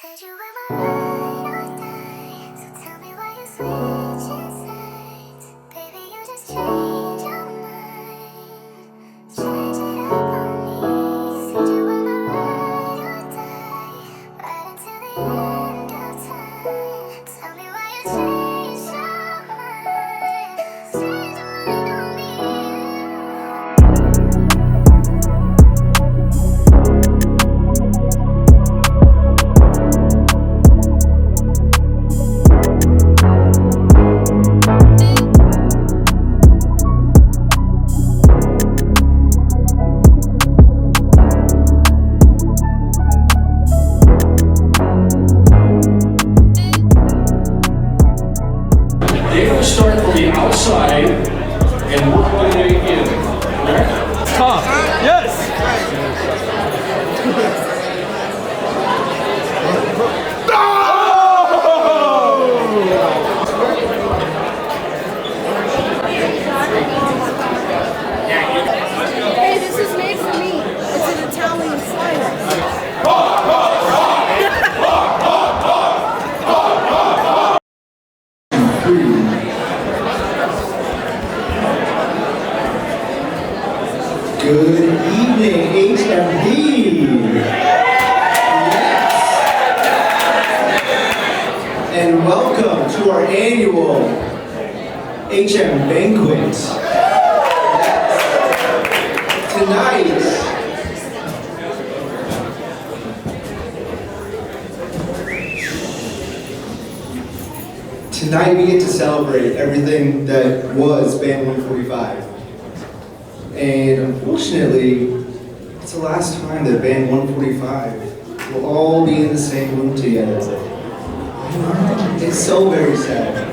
Said you were my ride or die, so tell me why you switching sides. Baby, you just change your mind, change it up on me. Said you were my ride or die, right until the end of time. Tell me why you change your mind, change your mind on me. They're going to start from the outside and work their way in. Correct? Tom, yes! Hey, this is made for me. It's an Italian slider. Good evening, HMB. Yes. And welcome to our annual HM Banquet. Tonight we get to celebrate everything that was Band 145. And unfortunately, it's the last time that Band 145 will all be in the same room together. It's so very sad.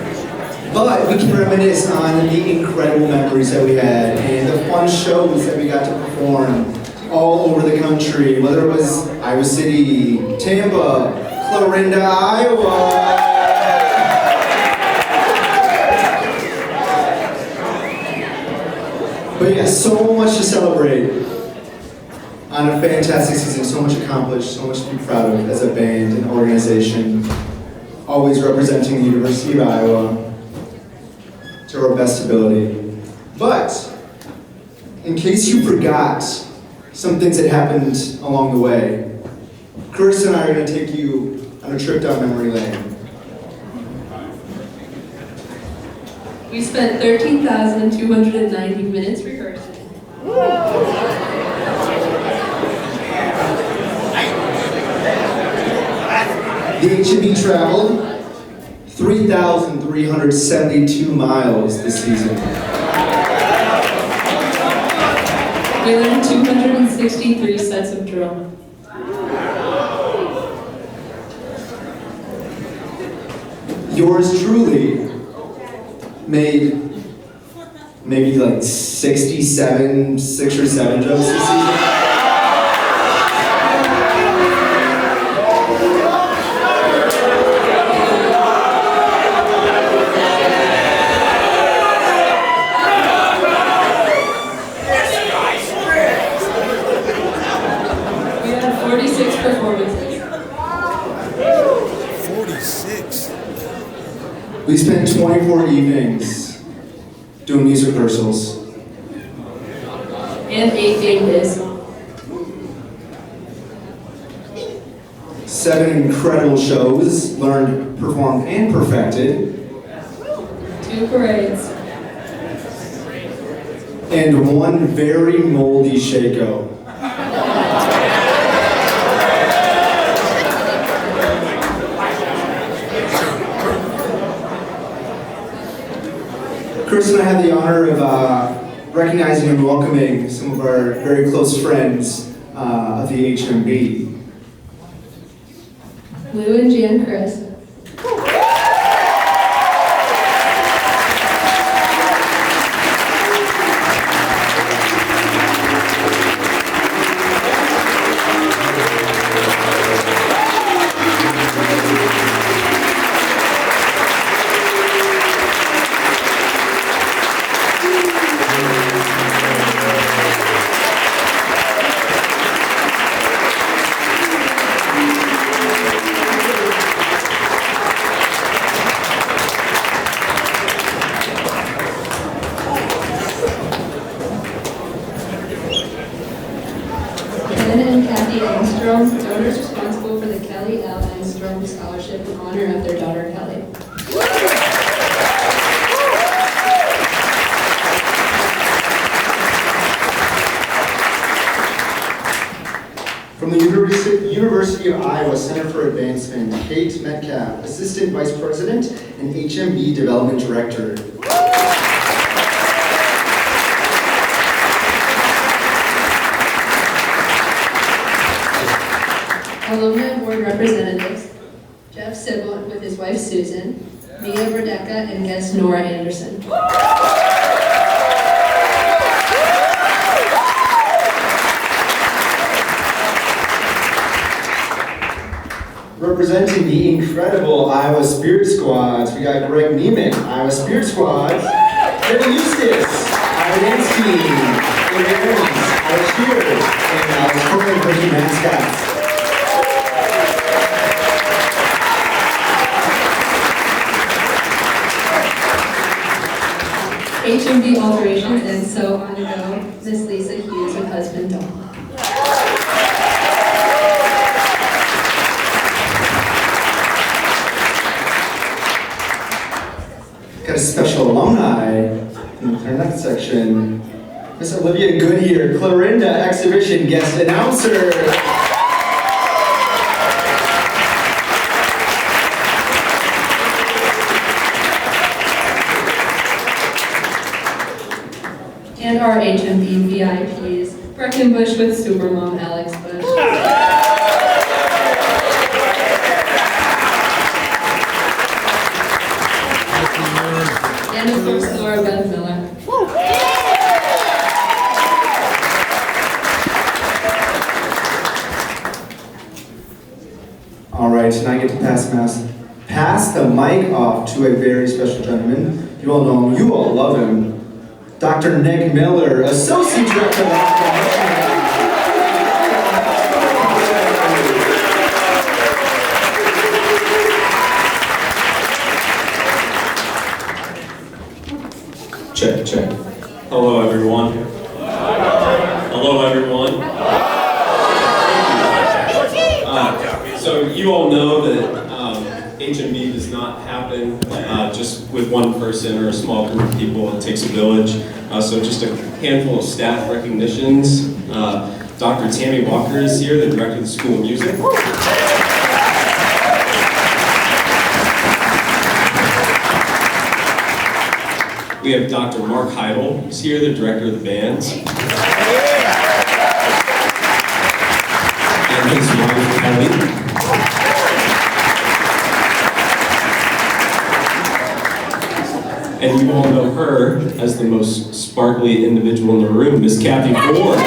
But we can reminisce on the incredible memories that we had and the fun shows that we got to perform all over the country, whether it was Iowa City, Tampa, Clarinda, Iowa. But yeah, so much to celebrate on a fantastic season, so much accomplished, so much to be proud of as a band and organization, always representing the University of Iowa to our best ability. But, in case you forgot some things that happened along the way, Chris and I are going to take you on a trip down memory lane. We spent 13,290 minutes rehearsing. The HMB traveled 3,372 miles this season. We learned 263 sets of drill. Yours truly made maybe like 6 or 7 jokes this season. We had 46 performances. 46. We spent 24 evenings doing music rehearsals. And 8 game days. 7 incredible shows, learned, performed, and perfected. 2 parades. And 1 very moldy Shako. Chris and I had the honor of recognizing and welcoming some of our very close friends of the HMB. Lou and Jan Chris. Kelly L. Engstrom Scholarship in honor of their daughter Kelly. From the University of Iowa Center for Advancement, Kate Metcalf, Assistant Vice President and HMB Development Director. Alumni Board Representatives, Jeff Sybil with his wife Susan, Mia Brodecka, and guest Nora Anderson. Representing the incredible Iowa Spirit Squads, we got Greg Neiman, Iowa Spirit Squads, Kevin Eustace, Iowa Dance Team, Aaron Aarons, Iowa Cheers, and Iowa Corporate Rookie Mascots. HMB alterations and so on to go, Miss Lisa Hughes with husband Dawn. Got a special alumni in our next section. Miss Olivia Goodyear, Clarinda Exhibition Guest Announcer. And our HMB VIPs, Breckenbush with Supermom Alex Bush. And of course, Laura Beth Miller. All right, tonight I get to pass the mic off to a very special gentleman. You all know him, you all love him. Dr. Nick Miller, Associate Director of Check, check. Hello, everyone. Hello, everyone. So you all know that HMB does not happen just with one person or a small group of people. It takes a village. So just a handful of staff recognitions. Dr. Tammy Walker is here, the director of the School of Music. We have Dr. Mark Heidel, who's here, the director of the bands. And his wife, Kelly. And you all know her as the most sparkly individual in the room, Miss Kathy Ford.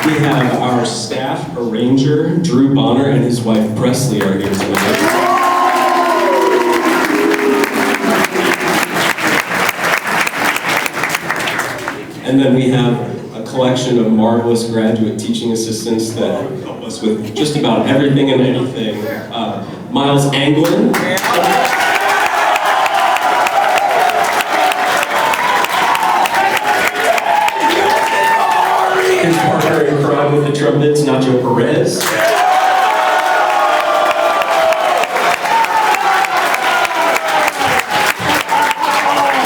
We have our staff arranger, Drew Bonner, and his wife, Presley, are here tonight. And then we have a collection of marvelous graduate teaching assistants that help us with just about everything and anything. Miles Anglin. His partner in crime with the trumpets, Nacho Perez.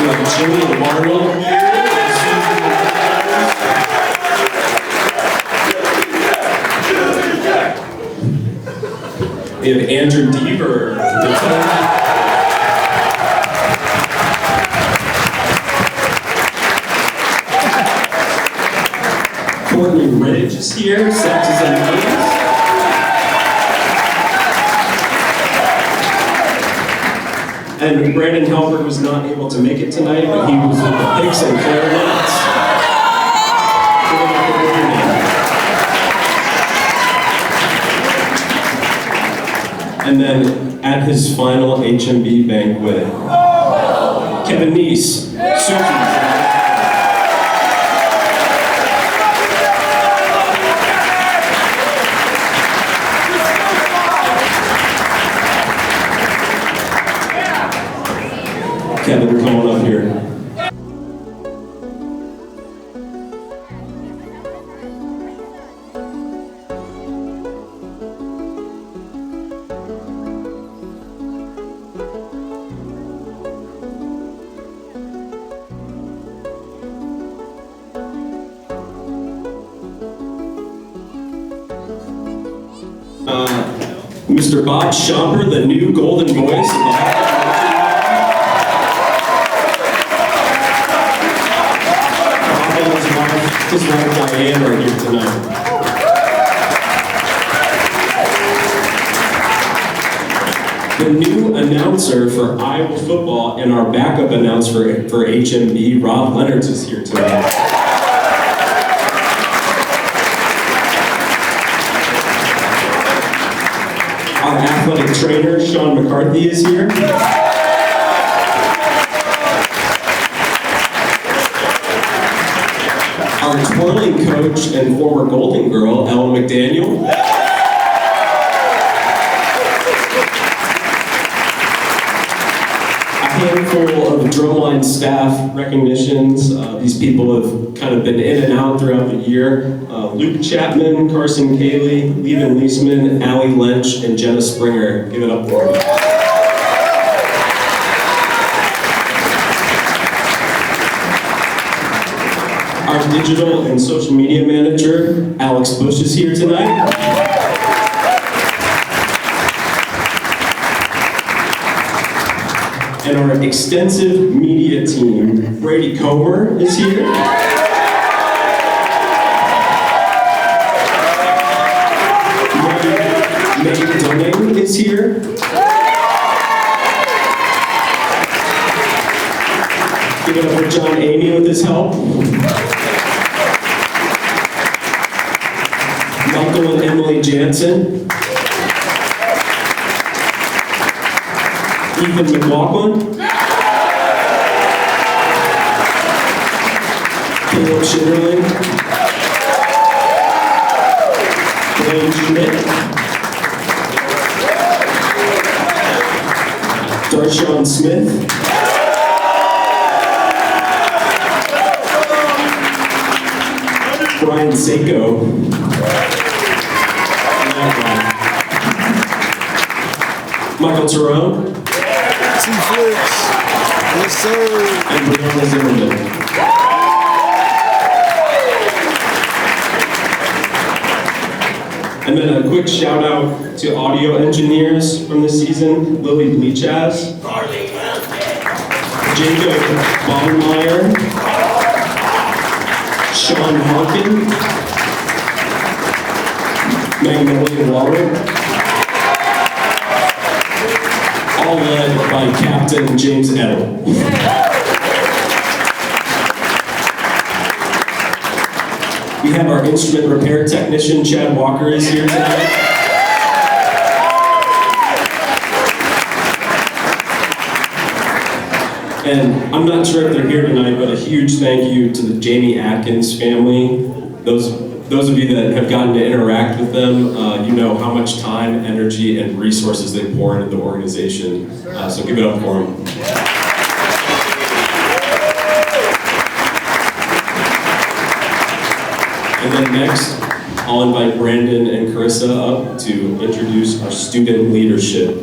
We have Jimmy and Marlo here. We have Andrew Deaver. Courtney Ridge is here, saxes and keys. And Brandon Halbert was not able to make it tonight, but he was with the picks and clarinets. And then at his final HMB banquet, Kevin Neese, Suki. Kevin, come on up here. Mr. Bob Schomper, the new golden voice of the his wife Diane are here tonight. The new announcer for Iowa football and our backup announcer for HMB, Rob Leonards, is here tonight. Our athletic trainer, Sean McCarthy, is here. Our twirling coach and former Golden Girl, Ella McDaniel. A handful of drumline staff recognitions. These people have kind of been in and out throughout the year. Luke Chapman, Carson Cayley, Levin Leisman, Allie Lynch, and Jenna Springer. Give it up for them. Our digital and social media manager, Alex Bush, is here tonight. And our extensive media team, Brady Comer, is here. Nate Dunning is here. Give it up for John Amy with his help. Michael and Emily Jansen. Ethan McLaughlin. Caleb Schitterling. Blaine Schmidt. Darshaun Smith. Brian Seiko. Michael Tyrone. T-Flix. Yes, sir. And Brianna Zimmerman. And then a quick shout out to audio engineers from this season, Lily Bleachaz, Jacob Baumeier, Sean Harkin, Magnolia Waller, all led by Captain James Edel. We have our instrument repair technician, Chad Walker, is here tonight. And I'm not sure if they're here tonight, but a huge thank you to the Jamie Atkins family. Those of you that have gotten to interact with them, you know how much time, energy, and resources they pour into the organization. So give it up for them. And then next, I'll invite Brandon and Carissa up to introduce our student leadership.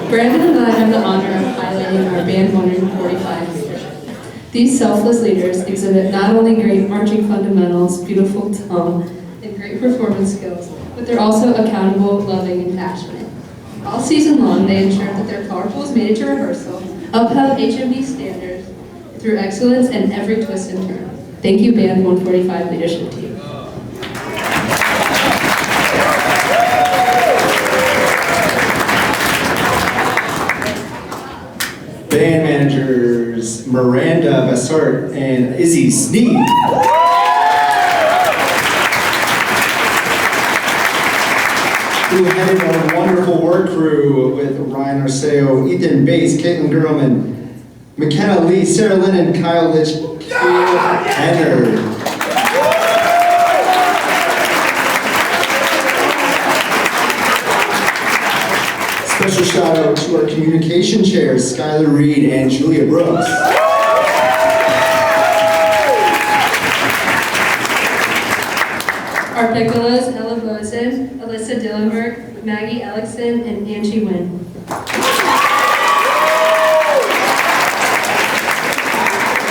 Brandon and I have the honor of highlighting our Band 145 leadership. These selfless leaders exhibit not only great marching fundamentals, beautiful tone, and great performance skills, but they're also accountable, loving, and passionate. All season long, they ensured that their powerfuls made it to rehearsal, upheld HMB standards through excellence in every twist and turn. Thank you, Band 145 leadership team. Band managers Miranda Bassart and Izzy Sneed. Who headed our wonderful work crew with Ryan Arceo, Ethan Bates, Caitlin Gurlman, McKenna Lee, Sarah Lennon, Kyle Litch, Henner. special shout out to our communication chairs, Skylar Reed and Julia Brooks. Our piccolos, Ella Bozen, Alyssa Dillenberg, Maggie Ellickson, and Angie Wynn.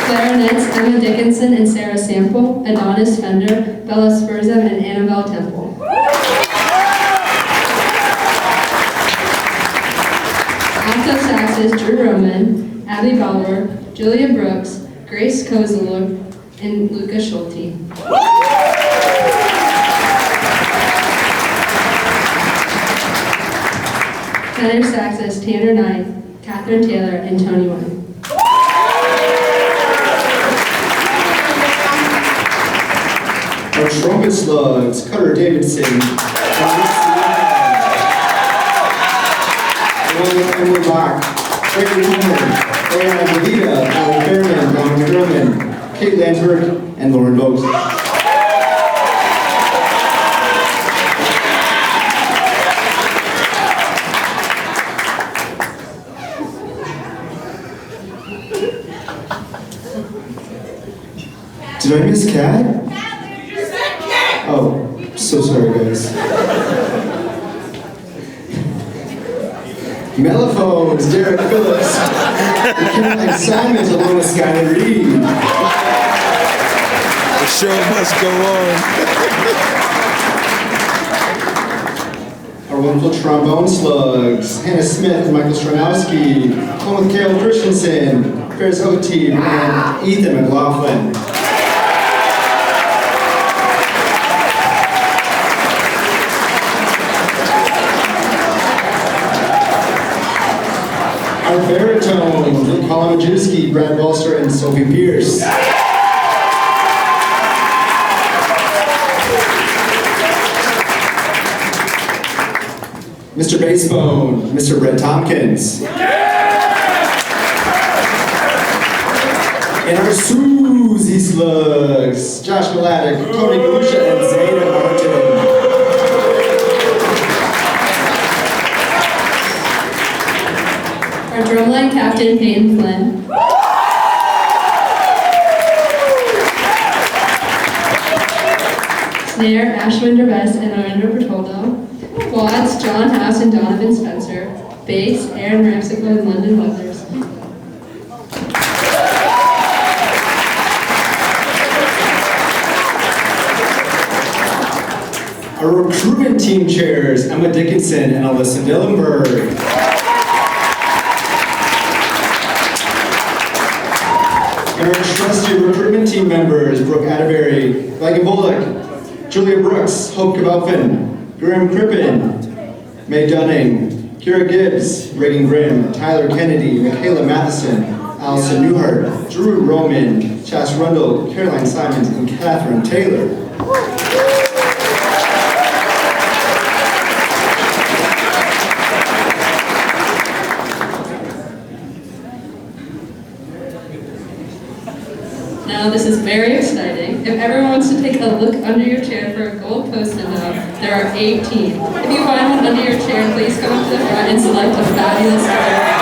Clarinets, Emma Dickinson and Sarah Sample, Adonis Fender, Bella Spurza, and Annabelle Temple. Alto saxes, Drew Roman, Abby Bauer, Julia Brooks, Grace Kozler, and Luca Schulte. Tenor saxes, Tanner Knight, Catherine Taylor, and Tony Wynn. Our trumpet slugs, Cutter Davidson, Emily Bach, Gregory Newman, Ariana Galita, Alan Fairman, Ron McDermott, Kate Landsberg, and Lauren Vokes. Did I miss Kat? Oh, so sorry guys. Mellophones, Derek Phillips. And Simon along with Skylar Reed. The show must go on. Our wonderful trombone slugs, Hannah Smith and Michael Stranowski, along with Carol Christensen, Ferris Oteeb, and Ethan McLaughlin. Our baritones, Colin Majewski, Brad Bolster, and Sophie Pierce. Mr. Bassbone, Mr. Brett Tompkins. And our Susie Slugs, Josh Gladdick, Tony Galusha, and Zayda Martin. Our drumline captain, Peyton Flynn. Snare, Ashwin Derbez and Arendra Bertoldo. Quads, John House and Donovan Spencer. Bass, Aaron Ramsico and London Weathers. Our recruitment team chairs, Emma Dickinson and Alyssa Dillenberg. And our trusty recruitment team members, Brooke Atterbury, Megan Bullock, Julia Brooks, Hope Kabalfin, Graham Crippen, May Dunning, Kira Gibbs, Reagan Grimm, Tyler Kennedy, Michaela Matheson, Allison Newhart, Drew Roman, Chas Rundle, Caroline Simons, and Catherine Taylor. Now this is very exciting. If everyone wants to take a look under your chair for a gold post-it note, there are 18. If you find one under your chair, please come up to the front and select a fabulous color.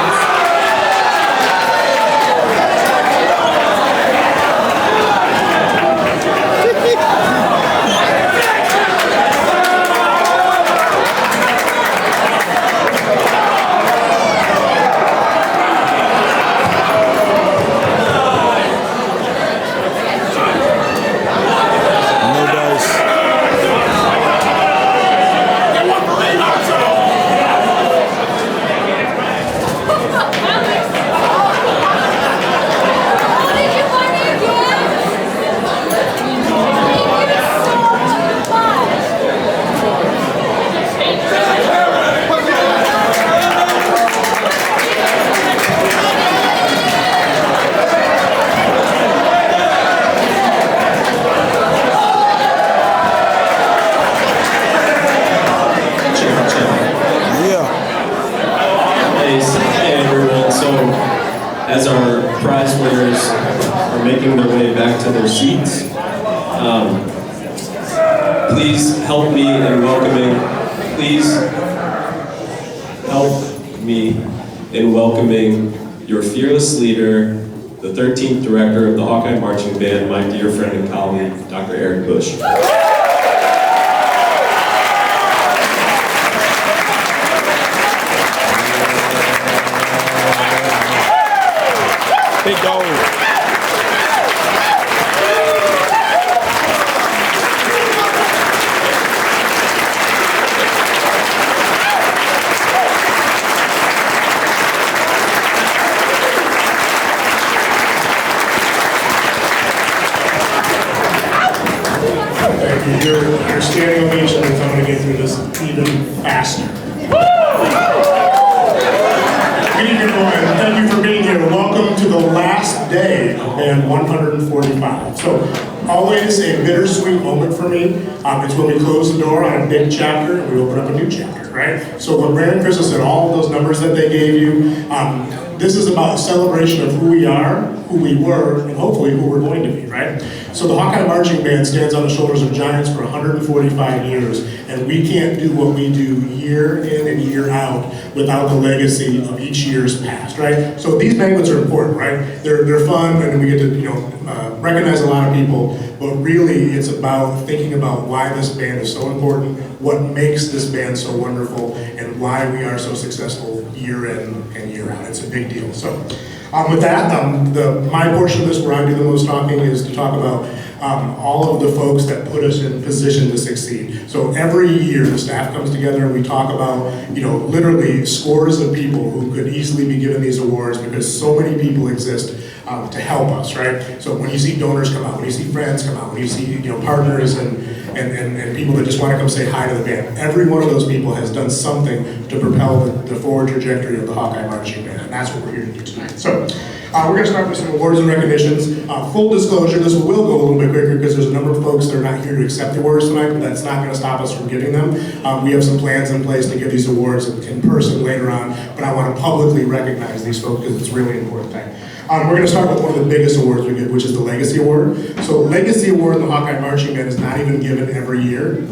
As our prize winners are making their way back to their seats, please help me in welcoming. Please help me in welcoming your fearless leader, the 13th director of the Hawkeye Marching Band, my dear friend and colleague, Dr. Eric Bush. Big goal. You're standing ovation, and I'm going to get through this even faster. Good evening, everyone. Thank you for being here. Welcome to the last day of Band 145. So, always a bittersweet moment for me. It's when we close the door on a big chapter and we open up a new chapter, right? So what Brandon and Chris said, all of those numbers that they gave you, this is about a celebration of who we are, who we were, and hopefully who we're going to be, right? So the Hawkeye Marching Band stands on the shoulders of giants for 145 years, and we can't do what we do year in and year out without the legacy of each year's past, right? So these banquets are important, right? They're fun, and we get to recognize a lot of people, but really it's about thinking about why this band is so important, what makes this band so wonderful, and why we are so successful year in and year out. It's a big deal. So with that, my portion of this where I do the most talking is to talk about all of the folks that put us in position to succeed. So every year the staff comes together and we talk about, literally scores of people who could easily be given these awards because so many people exist to help us, right? So when you see donors come out, when you see friends come out, when you see partners and people that just want to come say hi to the band, every one of those people has done something to propel the forward trajectory of the Hawkeye Marching Band, and that's what we're here to do tonight. So we're going to start with some awards and recognitions. Full disclosure, this will go a little bit quicker because there's a number of folks that are not here to accept the awards tonight, but that's not going to stop us from giving them. We have some plans in place to give these awards in person later on, but I want to publicly recognize these folks because it's a really important thing. We're going to start with one of the biggest awards we give, which is the Legacy Award. So Legacy Award in the Hawkeye Marching Band is not even given every year.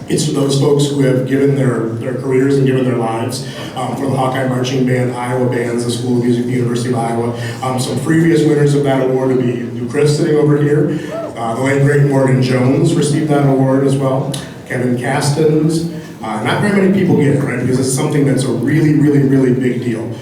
It's for those folks who have given their careers and given their lives. For the Hawkeye Marching Band, Iowa Bands, the School of Music, the University of Iowa. Some previous winners of that award would be Lou Chris sitting over here. The late great Morgan Jones received that award as well. Kevin Castens. Not very many people get it, right? Because it's something that's a really, really, really big deal.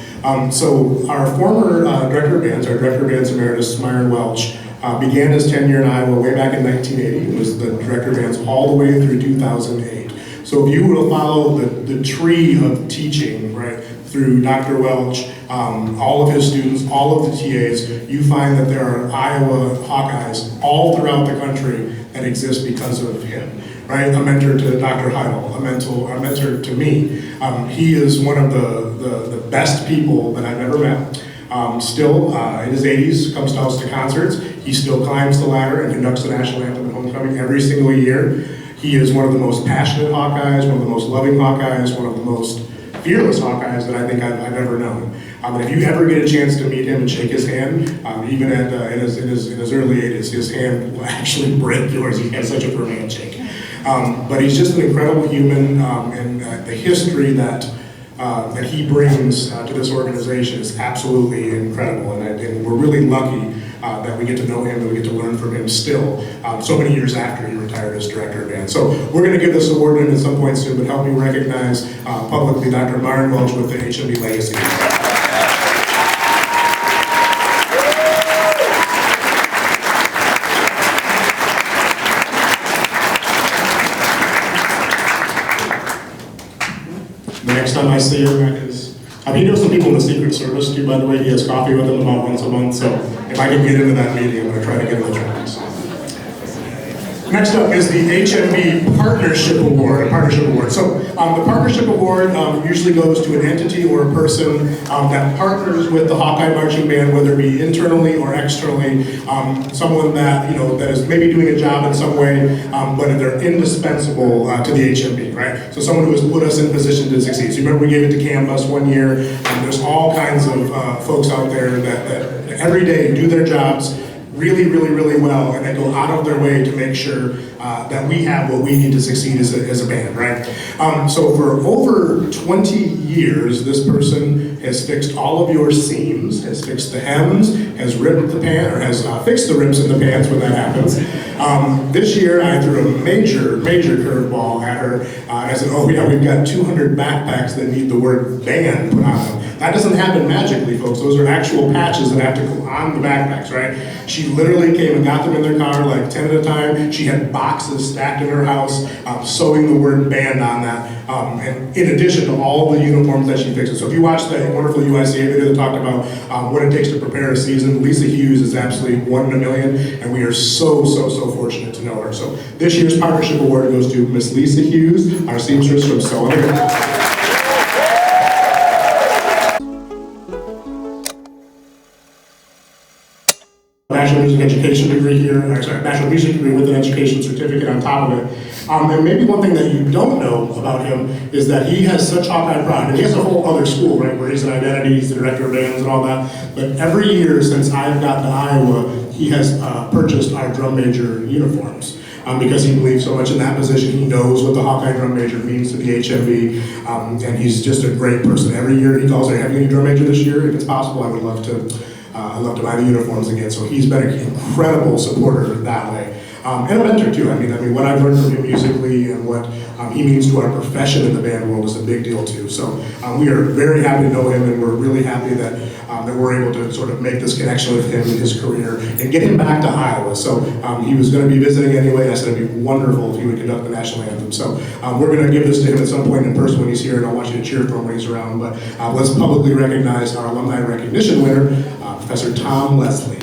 So our former director of bands, our director of bands emeritus, Myron Welch, began his tenure in Iowa way back in 1980. He was the director of bands all the way through 2008. So if you were to follow the tree of teaching, right, through Dr. Welch, all of his students, all of the TAs, you find that there are Iowa Hawkeyes all throughout the country that exist because of him. Right, a mentor to Dr. Heidel, a mentor to me. He is one of the best people that I've ever met. Still, in his 80s, comes to us to concerts. He still climbs the ladder and conducts the national anthem at homecoming every single year. He is one of the most passionate Hawkeyes, one of the most loving Hawkeyes, one of the most fearless Hawkeyes that I think I've ever known. And if you ever get a chance to meet him and shake his hand, even in his early 80s, his hand will actually break yours. He has such a firm handshake. But he's just an incredible human, and the history that he brings to this organization is absolutely incredible. And we're really lucky that we get to know him and we get to learn from him still, so many years after he retired as director of band. So we're going to give this award to him at some point soon, but help me recognize publicly Dr. Myron Welch with the HMB Legacy. Next time I see him is, he knows some people in the Secret Service too, by the way. He has coffee with them about once a month, so if I can get into that meeting, I'm going to try to get in the tracks. Next up is the HMB Partnership Award. So the Partnership Award usually goes to an entity or a person that partners with the Hawkeye Marching Band, whether it be internally or externally. Someone that that is maybe doing a job in some way, but they're indispensable to the HMB, right? So someone who has put us in position to succeed. So you remember we gave it to Canvas one year, and there's all kinds of folks out there that every day do their jobs, really, really, really well, and they go out of their way to make sure that we have what we need to succeed as a band, right? So for over 20 years, this person has fixed all of your seams, has fixed the hems, has ripped the pant, or has fixed the rips in the pants when that happens. This year, I threw a major curveball at her. I said, oh yeah, we've got 200 backpacks that need the word band put on them. That doesn't happen magically, folks. Those are actual patches that have to go on the backpacks, right? She literally came and got them in their car like 10 at a time. She had boxes stacked in her house, sewing the word band on that, and in addition to all the uniforms that she fixes. So if you watch that wonderful UICA video that talked about what it takes to prepare a season, Lisa Hughes is absolutely 1 in a million, and we are so fortunate to know her. So this year's partnership award goes to Miss Lisa Hughes, our seamstress from So Elegant. National Music Education degree here, National Music degree with an education certificate on top of it. And maybe one thing that you don't know about him is that he has such Hawkeye pride, and he has a whole other school, right, where he's an identity, he's the director of bands and all that. But every year since I've gotten to Iowa, he has purchased our drum major uniforms. Because he believes so much in that position. He knows what the Hawkeye drum major means to the HMB, and he's just a great person. Every year he calls, "Are you having any drum major this year? If it's possible, I would love to buy the uniforms again." So he's been an incredible supporter that way. And a mentor too. I mean, what I've learned from him musically and what he means to our profession in the band world is a big deal too. So we are very happy to know him, and we're really happy that we're able to sort of make this connection with him in his career and get him back to Iowa. So he was going to be visiting anyway. I said it'd be wonderful if he would conduct the national anthem. So we're going to give this to him at some point in person when he's here, and I want you to cheer for him when he's around. But let's publicly recognize our alumni recognition winner, Professor Tom Leslie.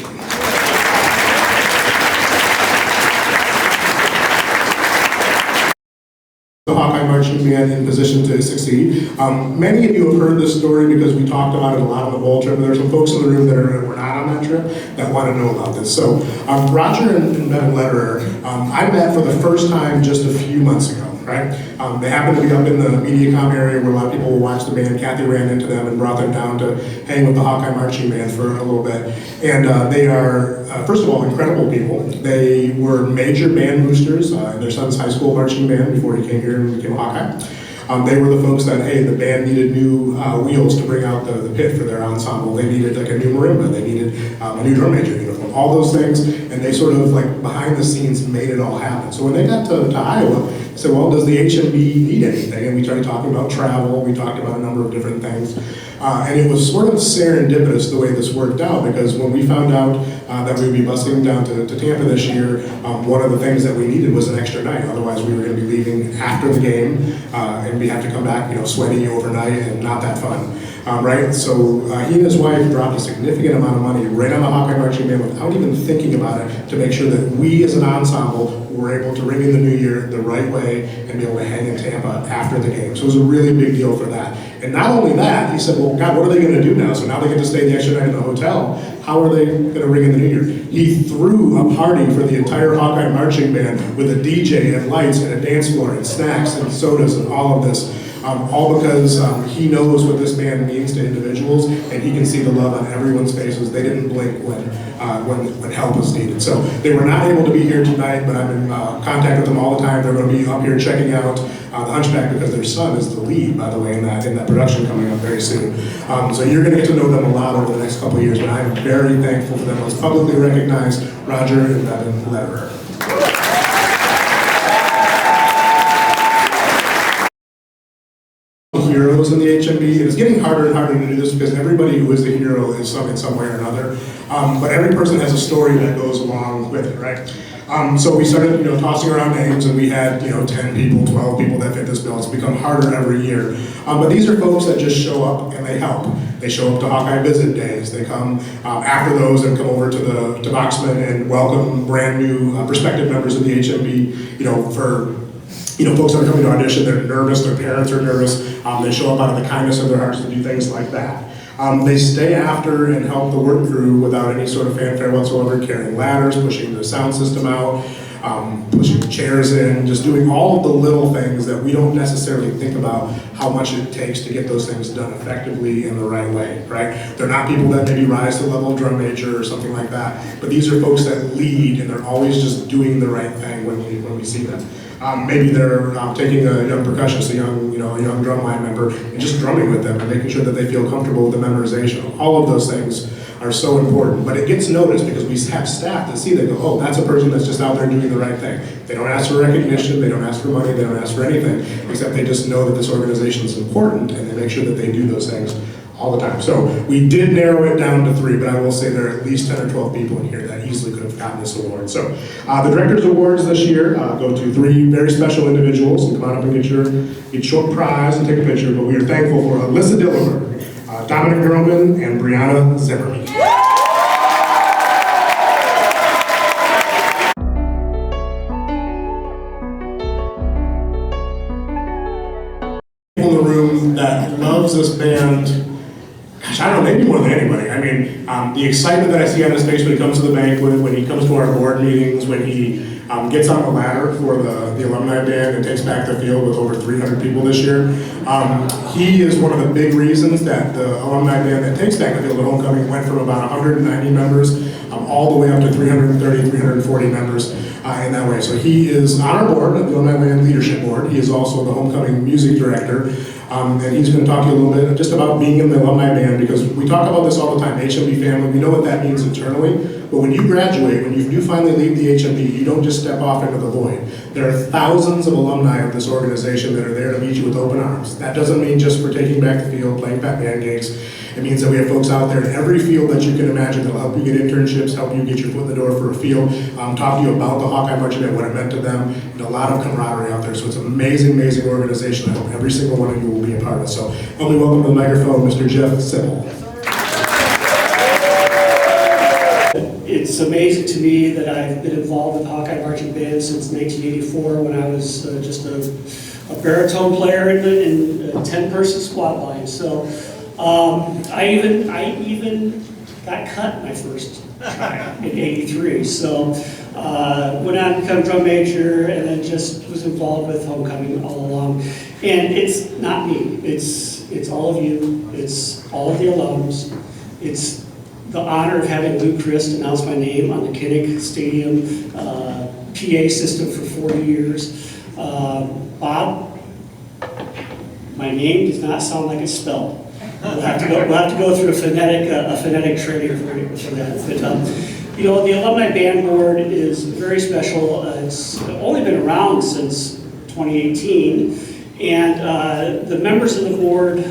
The Hawkeye Marching Band in position to succeed. Many of you have heard this story because we talked about it a lot on the bowl trip, and there's some folks in the room that were not on that trip that want to know about this. So Roger and Bevan Lederer, I met for the first time just a few months ago, right? They happened to be up in the MediaCom area where a lot of people will watch the band. Kathy ran into them and brought them down to hang with the Hawkeye Marching Band for a little bit. And they are, first of all, incredible people. They were major band boosters in their son's high school marching band before he came here and became Hawkeye. They were the folks that, hey, the band needed new wheels to bring out the pit for their ensemble. They needed like a new marimba. They needed a new drum major uniform. All those things, and they sort of like behind the scenes made it all happen. So when they got to Iowa, they said, well, does the HMB need anything? And we started talking about travel. We talked about a number of different things. And it was sort of serendipitous the way this worked out, because when we found out that we would be busing down to Tampa this year, one of the things that we needed was an extra night. Otherwise, we were going to be leaving after the game, and we have to come back, sweaty overnight and not that fun. Right? So he and his wife dropped a significant amount of money right on the Hawkeye Marching Band without even thinking about it to make sure that we as an ensemble were able to ring in the new year the right way and be able to hang in Tampa after the game. So it was a really big deal for that. And not only that, he said, well, God, what are they going to do now? So now they get to stay the extra night in the hotel. How are they going to ring in the new year? He threw a party for the entire Hawkeye Marching Band with a DJ and lights and a dance floor and snacks and sodas and all of this. All because he knows what this band means to individuals, and he can see the love on everyone's faces. They didn't blink when help was needed. So they were not able to be here tonight, but I'm in contact with them all the time. They're going to be up here checking out the Hunchback, because their son is the lead, by the way, in that production coming up very soon. So you're going to get to know them a lot over the next couple of years, but I'm very thankful for them. Let's publicly recognize Roger and Bevan Lederer. Heroes in the HMB, and it's getting harder and harder to do this because everybody who is a hero is in some way or another. But every person has a story that goes along with it, right? So we started, tossing around names, and we had, 10 people, 12 people that fit this bill. It's become harder every year. But these are folks that just show up and they help. They show up to Hawkeye visit days. They come after those and come over to Boxman and welcome brand new prospective members of the HMB, for folks that are coming to audition, they're nervous, their parents are nervous, they show up out of the kindness of their hearts to do things like that. They stay after and help the work crew without any sort of fanfare whatsoever, carrying ladders, pushing the sound system out. pushing chairs in, just doing all of the little things that we don't necessarily think about how much it takes to get those things done effectively in the right way, right? They're not people that maybe rise to the level of drum major or something like that, but these are folks that lead, and they're always just doing the right thing when we see them. Maybe they're taking a young percussionist, a young drum line member, and just drumming with them and making sure that they feel comfortable with the memorization. All of those things are so important, but it gets noticed because we have staff that see, they go, oh, that's a person that's just out there doing the right thing. They don't ask for recognition, they don't ask for money, they don't ask for anything, except they just know that this organization is important, and they make sure that they do those things all the time. So we did narrow it down to 3, but I will say there are at least 10 or 12 people in here that easily could have gotten this award. So the Director's Awards this year go to 3 very special individuals, and come on up and get your prize and take a picture, but we are thankful for Alyssa Dilliver, Dominic Groman, and Brianna Zimmerman. In the room that loves this band, gosh, I don't know, maybe more than anybody. I mean, the excitement that I see on his face when he comes to the banquet, when he comes to our board meetings, when he gets on the ladder for the alumni band and takes back the field with over 300 people this year. He is one of the big reasons that the alumni band that takes back the field at homecoming went from about 190 members all the way up to 330, 340 members in that way. So he is on our board, the Alumni Band Leadership Board. He is also the homecoming music director. And he's going to talk to you a little bit just about being in the alumni band, because we talk about this all the time, HMB family, we know what that means internally, but when you graduate, when you do finally leave the HMB, you don't just step off into the void. There are thousands of alumni of this organization that are there to meet you with open arms. That doesn't mean just for taking back the field, playing fat band gigs. It means that we have folks out there in every field that you can imagine that'll help you get internships, help you get your foot in the door for a field, talk to you about the Hawkeye marching band, what it meant to them, and a lot of camaraderie out there. So it's an amazing, amazing organization. I hope every single one of you will be a part of it. So help me welcome to the microphone, Mr. Jeff Simmel. It's amazing to me that I've been involved with Hawkeye Marching Band since 1984, when I was just a baritone player in a 10-person squad line. So I even got cut my first try in '83. So went on to become drum major, and then just was involved with homecoming all along. And it's not me. It's all of you. It's all of the alums. It's the honor of having Lou Christ announce my name on the Kinnick Stadium PA system for 40 years. Bob, my name does not sound like it's spelled. We'll have to go through a phonetic training for that. But you know, the Alumni Band Board is very special. It's only been around since 2018, and the members of the board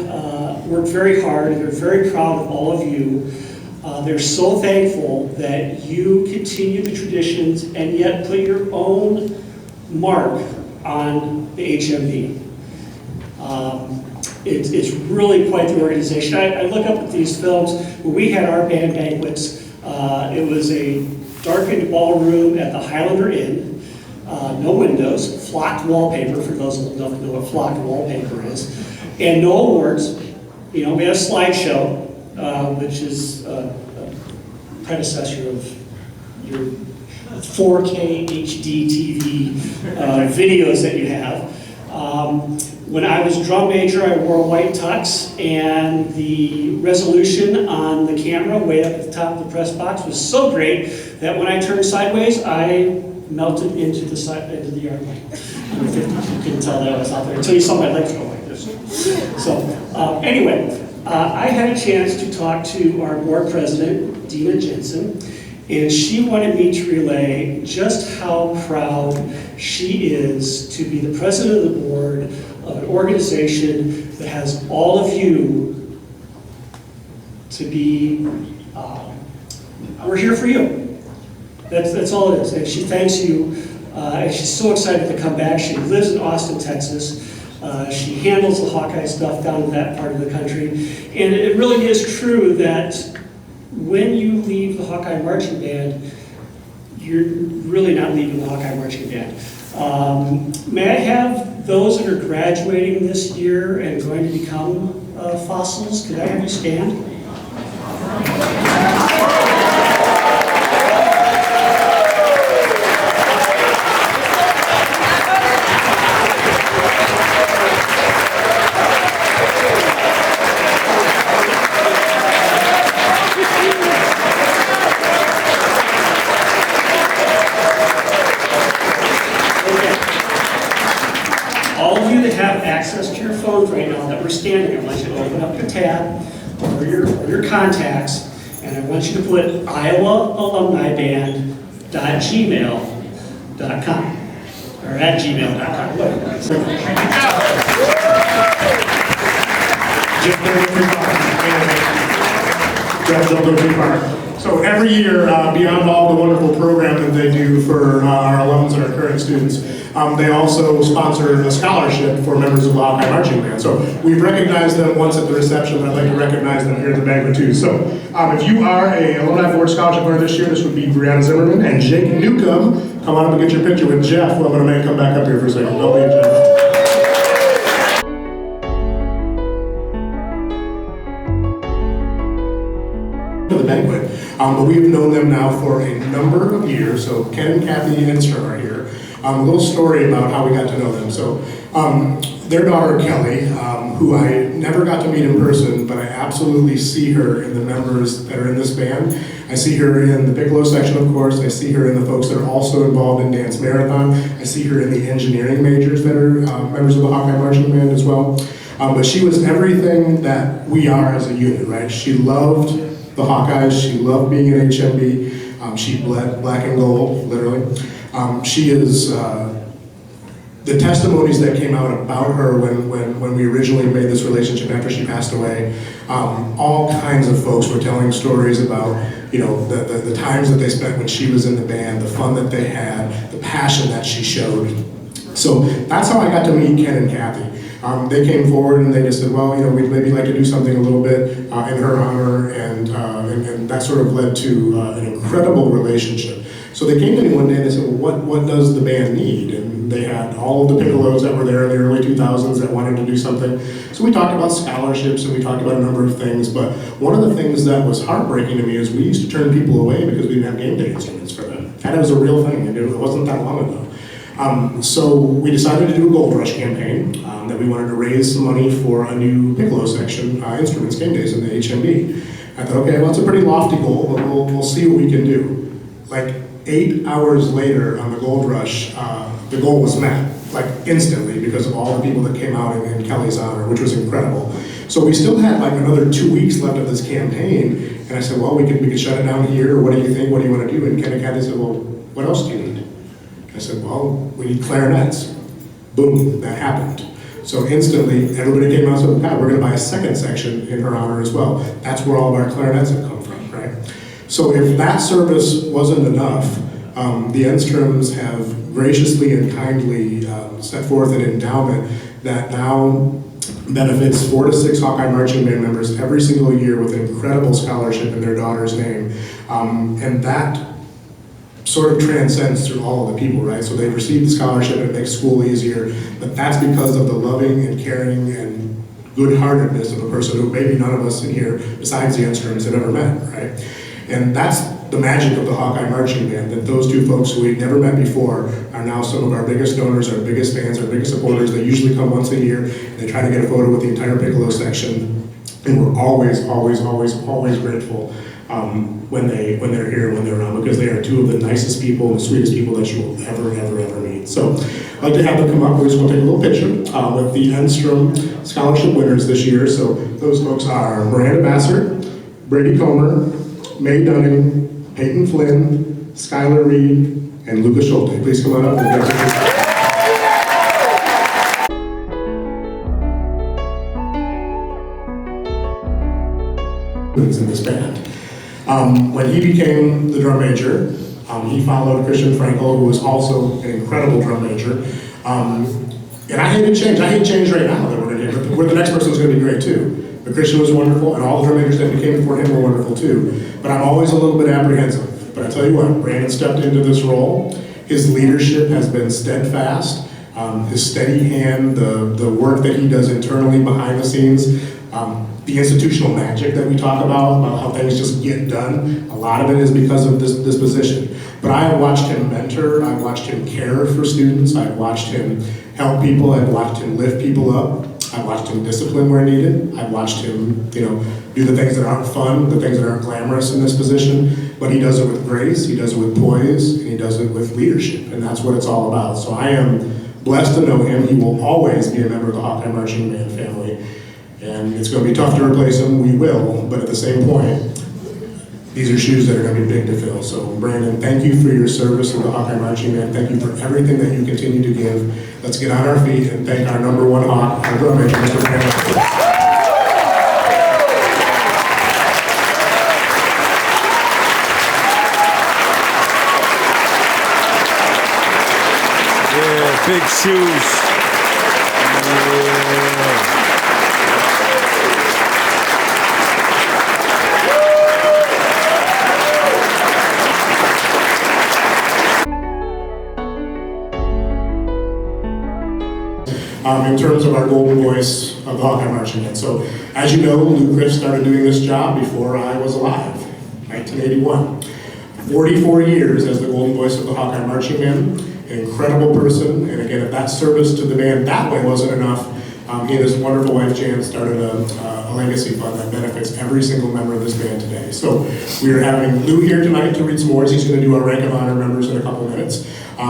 work very hard. They're very proud of all of you. They're so thankful that you continue the traditions and yet put your own mark on the HMB. It's really quite the organization. I look up at these films. When we had our band banquets, it was a darkened ballroom at the Highlander Inn, no windows, flocked wallpaper, for those who don't know what flocked wallpaper is, and no awards. You know, we had a slideshow, which is a predecessor of your 4K HD TV videos that you have. When I was drum major, I wore a white tux, and the resolution on the camera way up at the top of the press box was so great that when I turned sideways, I melted into the yard light. You couldn't tell that I was out there until you saw my legs go like this. So anyway, I had a chance to talk to our board president, Dina Jensen, and she wanted me to relay just how proud she is to be the president of the board of an organization that has all of you to be, we're here for you. That's all it is. And she thanks you, and she's so excited to come back. She lives in Austin, Texas. She handles the Hawkeye stuff down in that part of the country. And it really is true that when you leave the Hawkeye Marching Band, you're really not leaving the Hawkeye Marching Band. May I have those that are graduating this year and going to become fossils? Could I have you stand? access to your phones right now that we're standing. I want you to open up your tab or your contacts, and I want you to put IowaAlumniBand.gmail.com or at gmail.com. So every year, beyond all the wonderful program that they do for our alums and our current students, they also sponsor a scholarship for members of the Hawkeye Marching Band. So we've recognized them once at the reception, but I'd like to recognize them here at the banquet too. So if you are a Alumni Board Scholarship winner this year, this would be Brianna Zimmerman and Jake Newcomb. Come on up and get your picture with Jeff, who I'm going to make come back up here for a second. Don't leave, Jeff. The banquet, but we've known them now for a number of years. So Ken and Kathy Enstrom are here. A little story about how we got to know them. So their daughter Kelly, who I never got to meet in person, but I absolutely see her in the members that are in this band. I see her in the piccolo section, of course. I see her in the folks that are also involved in Dance Marathon. I see her in the engineering majors that are members of the Hawkeye Marching Band as well. But she was everything that we are as a unit, right? She loved the Hawkeyes. She loved being an HMB. She bled black and gold, literally. She is, the testimonies that came out about her when we originally made this relationship after she passed away, all kinds of folks were telling stories about, the times that they spent when she was in the band, the fun that they had, the passion that she showed. So that's how I got to meet Ken and Kathy. They came forward and they just said, well, we'd maybe like to do something a little bit in her honor, and that sort of led to an incredible relationship. So they came to me one day and they said, well, what does the band need? And they had all of the piccolos that were there in the early 2000s that wanted to do something. So we talked about scholarships and we talked about a number of things, but one of the things that was heartbreaking to me is we used to turn people away because we didn't have game day instruments for them. And it was a real thing, and it wasn't that long ago. So we decided to do a Gold Rush campaign, that we wanted to raise some money for a new piccolo section, instruments game days in the HMB. I thought, okay, well, it's a pretty lofty goal, but we'll see what we can do. Like 8 hours later on the Gold Rush, the goal was met, like instantly, because of all the people that came out in Kelly's honor, which was incredible. So we still had like another 2 weeks left of this campaign, and I said, well, we could shut it down here, or what do you think, what do you want to do? And Ken and Kathy said, well, what else do you need? I said, well, we need clarinets. Boom, that happened. So instantly, everybody came out and said, God, we're going to buy a second section in her honor as well. That's where all of our clarinets have come from, right? So if that service wasn't enough, the Enstroms have graciously and kindly set forth an endowment that now benefits 4 to 6 Hawkeye Marching Band members every single year with an incredible scholarship in their daughter's name. And that sort of transcends through all of the people, right? So they've received the scholarship and it makes school easier, but that's because of the loving and caring and good-heartedness of a person who maybe none of us in here, besides the Enstroms, have ever met, right? And that's the magic of the Hawkeye Marching Band, that those two folks who we'd never met before are now some of our biggest donors, our biggest fans, our biggest supporters. They usually come once a year, and they try to get a photo with the entire piccolo section, and we're always, always, always, always grateful when they're here, when they're around, because they are two of the nicest people and the sweetest people that you will ever, ever, ever meet. So I'd like to have them come up. We just want to take a little picture with the Enstrom Scholarship winners this year. So those folks are Miranda Bassert, Brady Comer, Mae Dunning, Peyton Flynn, Skylar Reed, and Lucas Schulte. Please come on up. In this band. When he became the drum major, he followed Christian Frankel, who was also an incredible drum major. And I hate change. I hate change right now that we're going to get, but the next person's going to be great too. But Christian was wonderful, and all the drum majors that came before him were wonderful too. But I'm always a little bit apprehensive. But I tell you what, Brandon stepped into this role. His leadership has been steadfast. His steady hand, the work that he does internally behind the scenes, the institutional magic that we talk about how things just get done, a lot of it is because of this position. But I have watched him mentor, I've watched him care for students, I've watched him help people, I've watched him lift people up, I've watched him discipline where needed, I've watched him, do the things that aren't fun, the things that aren't glamorous in this position, but he does it with grace, he does it with poise, and he does it with leadership, and that's what it's all about. So I am blessed to know him. He will always be a member of the Hawkeye Marching Band family. And it's going to be tough to replace him, we will, but at the same point, these are shoes that are going to be big to fill. So Brandon, thank you for your service to the Hawkeye Marching Band. Thank you for everything that you continue to give. Let's get on our feet and thank our number one Hawk, our drum major, Mr. Brandon. Yeah, big shoes. Yeah. In terms of our golden voice of the Hawkeye Marching Band. So, as you know, Lou Chris started doing this job before I was alive, 1981. 44 years as the golden voice of the Hawkeye Marching Band, an incredible person, and again, if that service to the band that way wasn't enough, he and his wonderful wife Jan started a legacy fund that benefits every single member of this band today. So we are having Lou here tonight to read some words. He's going to do our rank of honor members in a couple minutes.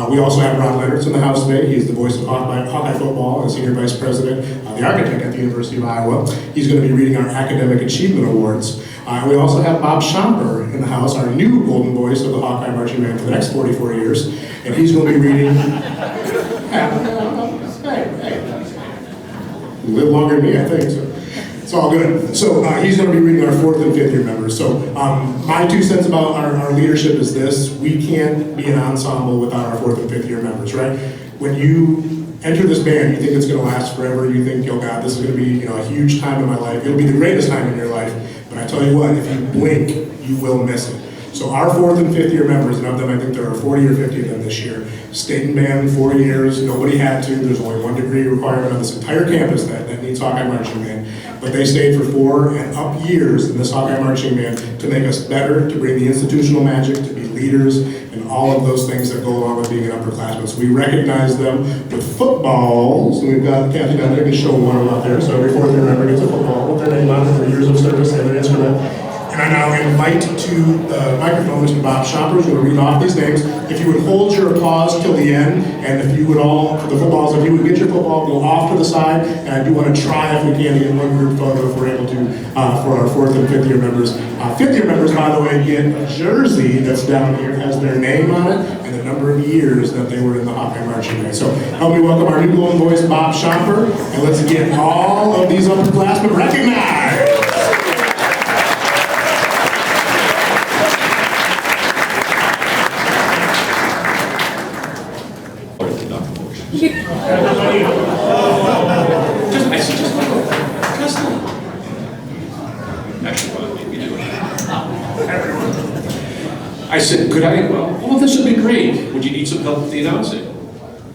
We also have Ron Leonard's in the house today. He's the voice of Hawkeye football and senior vice president, the architect at the University of Iowa. He's going to be reading our academic achievement awards. We also have Bob Schomper in the house, our new golden voice of the Hawkeye Marching Band for the next 44 years. And he's going to be reading... You live longer than me, I think, so it's all good. So he's going to be reading our 4th and 5th year members. So my 2 cents about our leadership is this: we can't be an ensemble without our 4th and 5th year members, right? When you enter this band, you think it's going to last forever. You think, oh God, this is going to be a huge time in my life. It'll be the greatest time in your life. But I tell you what, if you blink, you will miss it. So our 4th and 5th year members, and of them I think there are 40 or 50 of them this year, stayed in band 4 years. Nobody had to. There's only 1 degree requirement on this entire campus that needs Hawkeye Marching Band. But they stayed for 4 and up years in this Hawkeye Marching Band to make us better, to bring the institutional magic, to be leaders, and all of those things that go along with being an upperclassman. So we recognize them with footballs. And we've got Kathy down there, can show one of them out there. So every 4th year member gets a football with their name on it for years of service and their instrument. And I now invite to the microphone Mr. Bob Schomper, who's going to read off these names. If you would hold your applause till the end, and if you would all, the footballs, if you would get your football, go off to the side. And I do want to try, if we can, to get one group photo if we're able to, for our 4th and 5th year members. 5th year members, by the way, get a jersey that's down here, has their name on it, and the number of years that they were in the Hawkeye Marching Band. So help me welcome our new golden voice, Bob Schomper, and let's get all of these upperclassmen recognized. I said, could I? Well, this would be great. Would you need some help with the announcing?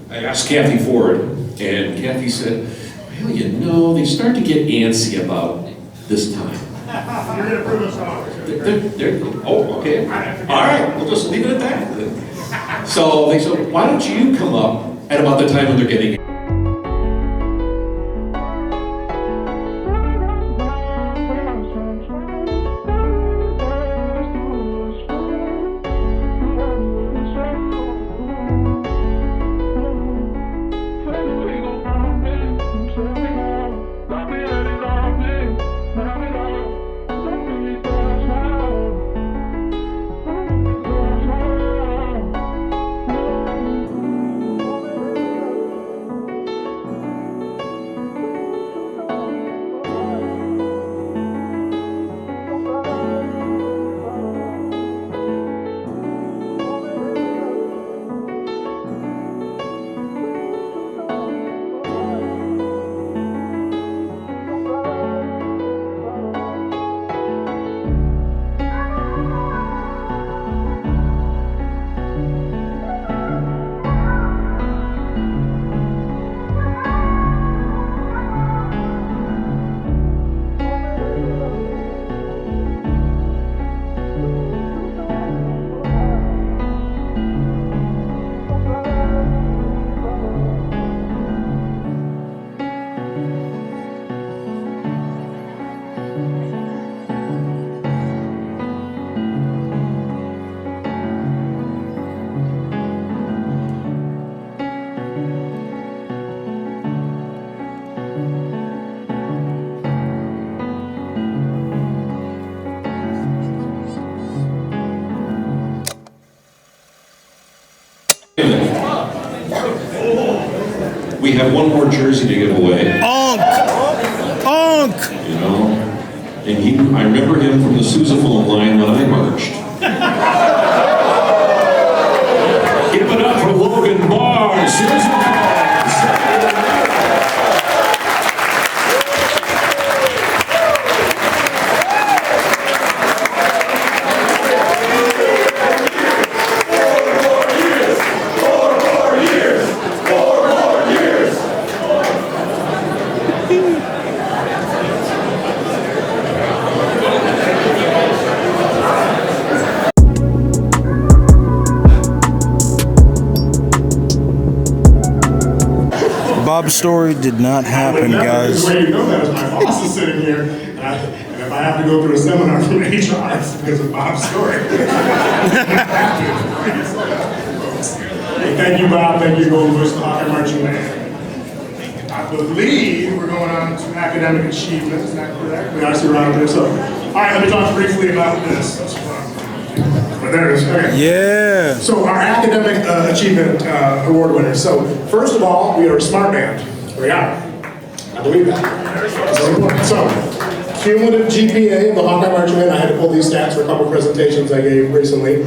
I asked Kathy Ford, and Kathy said, well, they start to get antsy about this time. You're going to prove us wrong. Oh, okay. All right, we'll just leave it at that. So they said, why don't you come up at about the time when they're getting we have one more jersey to give away. Onk! You know, and I remember him from the Sousaphone line when I marched. Give it up for Logan Barr, Sousaphone. Bob's story did not happen, guys. The way you know that is my boss is sitting here, and if I have to go through a seminar from HR, it's because of Bob's story. Thank you, Bob. Thank you, Golden Voice, the Hawkeye Marching Band. I believe we're going on to academic achievement. Is that correct? We obviously rounded this up. All right, let me talk briefly about this. But there it is. Okay. Yeah. So our academic achievement award winners. So first of all, we are a smart band. We are. I believe that. So cumulative GPA of the Hawkeye Marching Band. I had to pull these stats for a couple presentations I gave recently.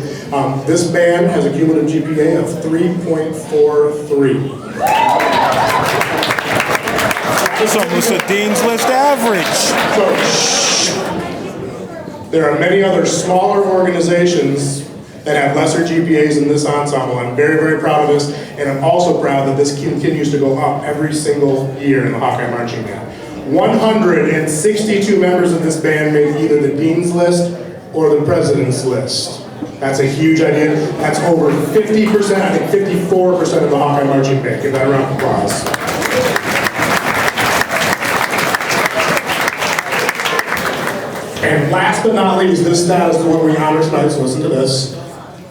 This band has a cumulative GPA of 3.43. It's almost a Dean's List average. So, there are many other smaller organizations that have lesser GPAs than this ensemble. I'm very, very proud of this, and I'm also proud that this continues to go up every single year in the Hawkeye Marching Band. 162 members of this band made either the Dean's List or the President's List. That's a huge idea. That's over 50%, I think 54% of the Hawkeye Marching Band. Give that a round of applause. And last but not least, this stat is the one we honor tonight, so listen to this.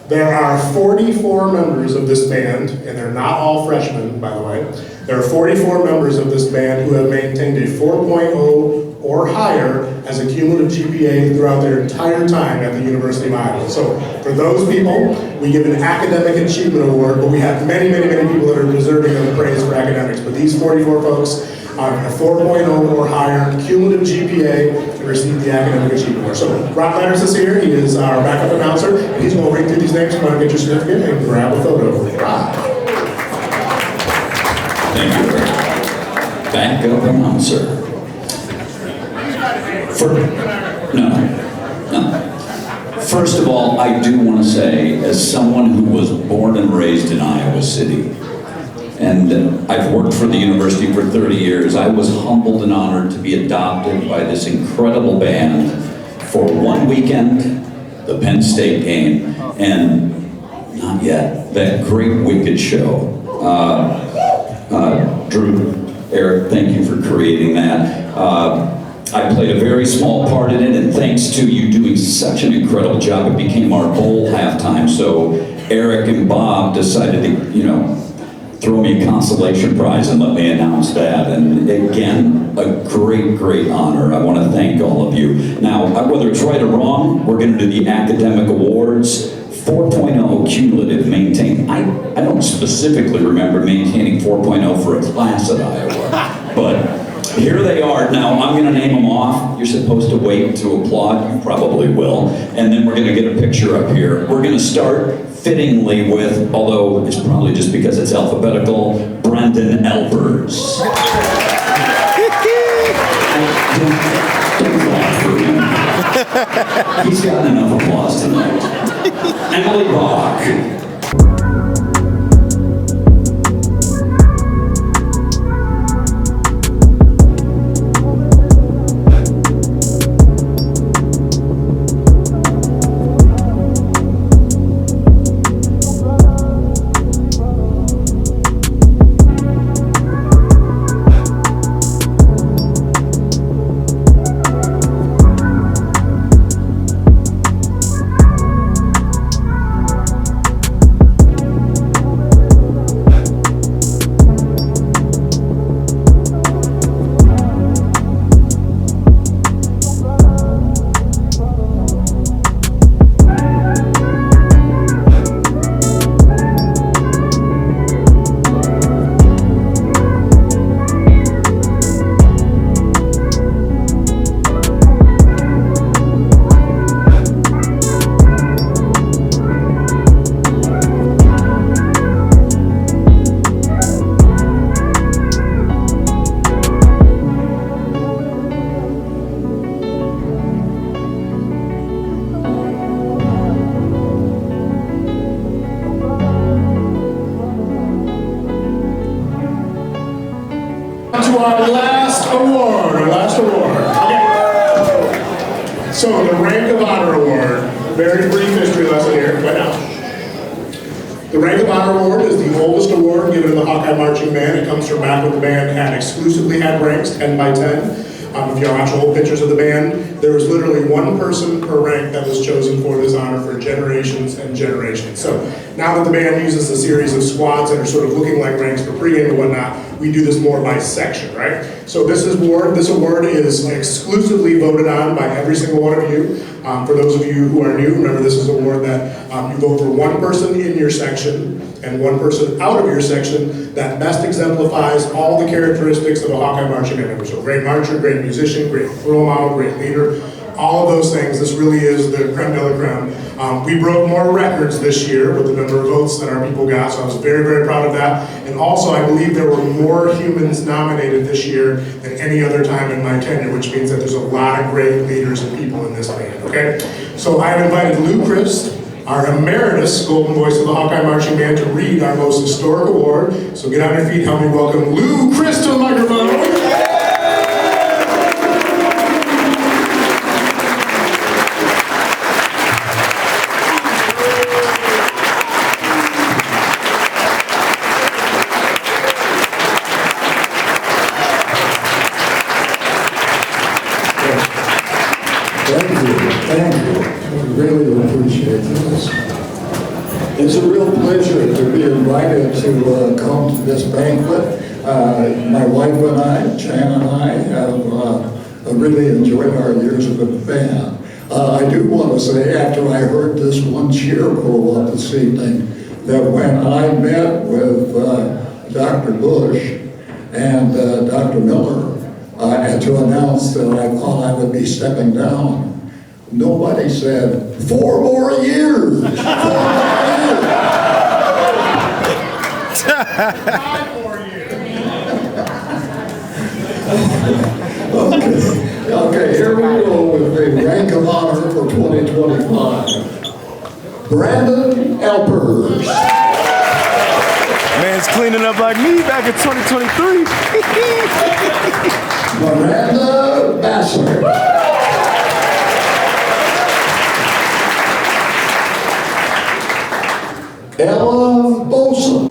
There are 44 members of this band, and they're not all freshmen, by the way. There are 44 members of this band who have maintained a 4.0 or higher as a cumulative GPA throughout their entire time at the University of Iowa. So for those people, we give an academic achievement award, but we have many, many, many people that are deserving of the praise for academics. But these 44 folks are a 4.0 or higher cumulative GPA and receive the academic achievement award. So Rob Letters is here. He is our backup announcer, and he's going to read through these names. Come on, get your certificate and grab a photo. Rob. Thank you, Rick. Backup announcer. First of all, I do want to say, as someone who was born and raised in Iowa City, and I've worked for the university for 30 years, I was humbled and honored to be adopted by this incredible band for one weekend, the Penn State game, and not yet, that great Wicked show. Drew, Eric, thank you for creating that. I played a very small part in it, and thanks to you doing such an incredible job, it became our bowl halftime. So Eric and Bob decided to, throw me a consolation prize and let me announce that. And again, a great, great honor. I want to thank all of you. Now, whether it's right or wrong, we're going to do the academic awards. 4.0 cumulative maintained. I don't specifically remember maintaining 4.0 for a class at Iowa, but here they are. Now, I'm going to name them off. You're supposed to wait to applaud. You probably will. And then we're going to get a picture up here. We're going to start fittingly with, although it's probably just because it's alphabetical, Brendan Elbers. Don't clap for him. He's gotten enough applause tonight. Emily Bach. To our last award, Okay. So the Rank of Honor Award, very brief history lesson here, right now. The Rank of Honor Award is the oldest award given in the Hawkeye Marching Band. It comes from back when the band had exclusively had ranks, 10 by 10. If you watch old pictures of the band, there was literally one person per rank that was chosen for this honor for generations and generations. So now that the band uses a series of squads that are sort of looking like ranks for pregame and whatnot, we do this more by section, right? So this award is exclusively voted on by every single one of you. For those of you who are new, remember this is an award that you vote for one person in your section and one person out of your section that best exemplifies all the characteristics of a Hawkeye marching band member. So great marcher, great musician, great role model, great leader, all of those things. This really is the creme de la creme. We broke more records this year with the number of votes that our people got, so I was very, very proud of that. And also, I believe there were more humans nominated this year than any other time in my tenure, which means that there's a lot of great leaders and people in this band, okay? So I have invited Lou Christ, our emeritus golden voice of the Hawkeye Marching Band, to read our most historic award. So get on your feet, help me welcome Lou Christ to the microphone. Thank you. Really appreciate this. It's a real pleasure to be invited to come to this banquet. My wife and I, Jan and I, have really enjoyed our years of the band. I do want to say, after I heard this one cheer go up this evening, that when I met with Dr. Bush and Dr. Miller, and to announce that I thought I would be stepping down, nobody said, 4 more years! 4 more years! 5 more years! Okay, here we go with the rank of honor for 2025. Brandon Alpers. Man's cleaning up like me back in 2023. Miranda Bassler. Ella Bolson.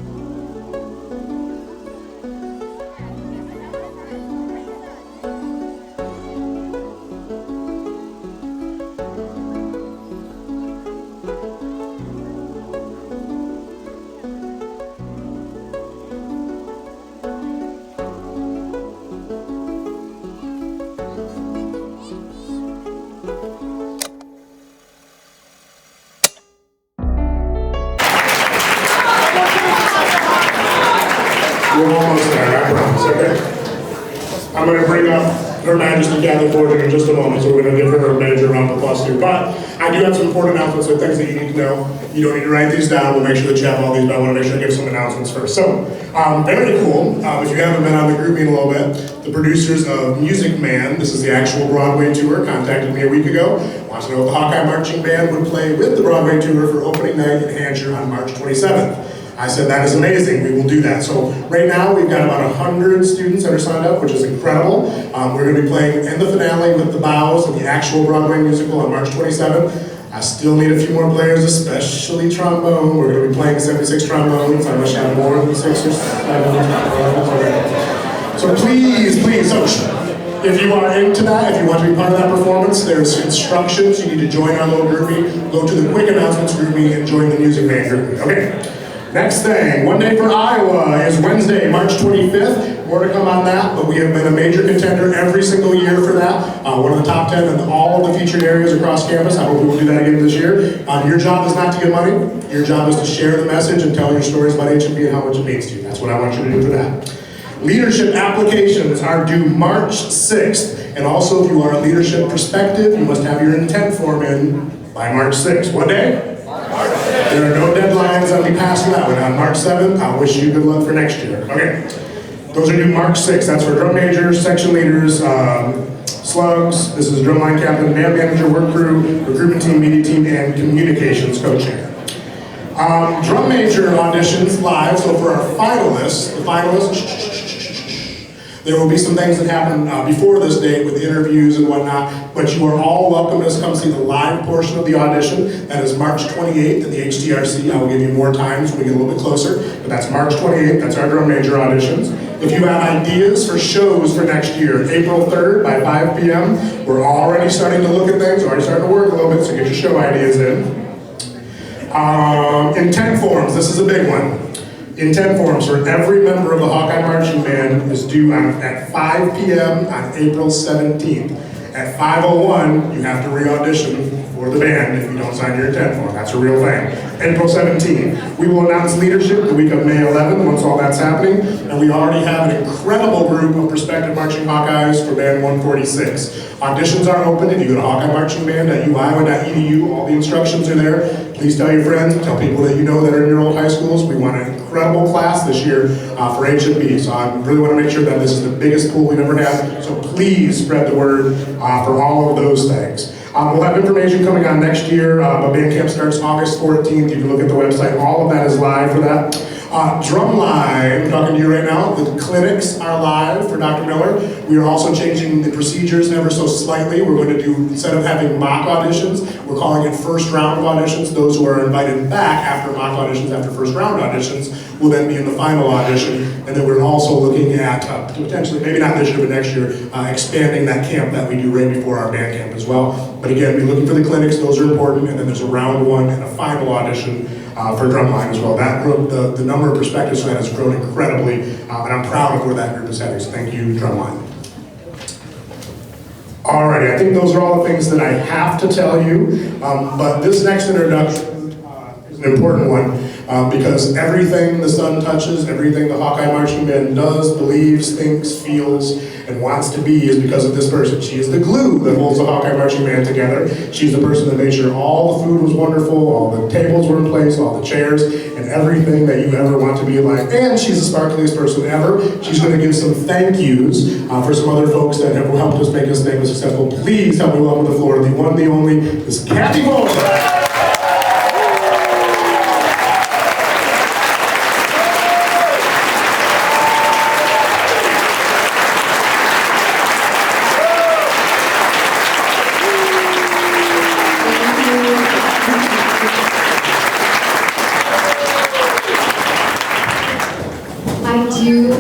We're almost there, I promise, okay? I'm going to bring up Her Majesty Kathy Ford in just a moment, so we're going to give her a major round of applause too. But I do have some important announcements and things that you need to know. You don't need to write these down. We'll make sure that you have all these, but I want to make sure I give some announcements first. So, very cool. If you haven't been on the group meeting a little bit, the producers of Music Man, this is the actual Broadway tour, contacted me a week ago. Want to know if the Hawkeye Marching Band would play with the Broadway tour for opening night in Hampshire on March 27th. I said, that is amazing, we will do that. So right now, we've got about 100 students that are signed up, which is incredible. We're gonna be playing in the finale with the Bows of the actual Broadway musical on March 27th. I still need a few more players, especially trombone. We're gonna be playing 76 trombones. I wish I had more than 6 or 7 trombones. So please, if you are into that, if you want to be part of that performance, there's instructions. You need to join our little group meeting. Go to the quick announcements group meeting and join the Music Man group meeting. Okay. Next thing, One Day for Iowa is Wednesday, March 25th. More to come on that, but we have been a major contender every single year for that. One of the top 10 in all of the featured areas across campus. I hope we will do that again this year. Your job is not to get money. Your job is to share the message and tell your stories about HMB and how much it means to you. That's what I want you to do for that. Leadership applications are due March 6th. And also, if you are a leadership prospective, you must have your intent form in by March 6th. What day? There are no deadlines on the past that one. On March 7th, I'll wish you good luck for next year. Okay, those are due March 6th. That's for drum majors, section leaders, slugs. This is drumline captain, band manager, work crew, recruitment team, media team, and communications co-chair. Drum major auditions live. So for our finalists, There will be some things that happen before this date with interviews and whatnot, but you are all welcome to come see the live portion of the audition. That is March 28th at the HTRC. I will give you more times when we get a little bit closer, but that's March 28th. That's our drum major auditions. If you have ideas for shows for next year, April 3rd by 5 p.m., we're already starting to look at things, already starting to work a little bit, so get your show ideas in. Intent forms, this is a big one. Intent forms for every member of the Hawkeye Marching Band is due at 5 p.m. on April 17th. At 5:01, you have to re-audition for the band if you don't sign your intent form. That's a real thing. April 17th. We will announce leadership the week of May 11th once all that's happening. And we already have an incredible group of prospective marching Hawkeyes for Band 146. Auditions are open. If you go to HawkeyeMarchingBand.uiowa.edu, all the instructions are there. Please tell your friends, tell people that you know that are in your old high schools. We want an incredible class this year for H&B. So I really want to make sure that this is the biggest pool we've ever had. So please spread the word for all of those things. We'll have information coming on next year, but band camp starts August 14th. You can look at the website. All of that is live for that. Drumline, I'm talking to you right now. The clinics are live for Dr. Miller. We are also changing the procedures ever so slightly. We're going to do, instead of having mock auditions, we're calling it first round of auditions. Those who are invited back after mock auditions, after first round auditions, will then be in the final audition. And then we're also looking at, potentially, maybe not this year, but next year, expanding that camp that we do right before our band camp as well. But again, we're looking for the clinics, those are important, and then there's a round one and a final audition for Drumline as well. That group, the number of perspectives for that has grown incredibly, and I'm proud of where that group is heading, so thank you, Drumline. Alrighty, I think those are all the things that I have to tell you, but this next introduction is an important one, because everything the sun touches, everything the Hawkeye Marching Band does, believes, thinks, feels, and wants to be is because of this person. She is the glue that holds the Hawkeye Marching Band together. She's the person that made sure all the food was wonderful, all the tables were in place, all the chairs, and everything that you ever want to be like. And she's the sparkliest person ever. She's going to give some thank yous for some other folks that have helped us make this thing successful. Please help me welcome to the floor the one, the only, Miss Kathy Moore.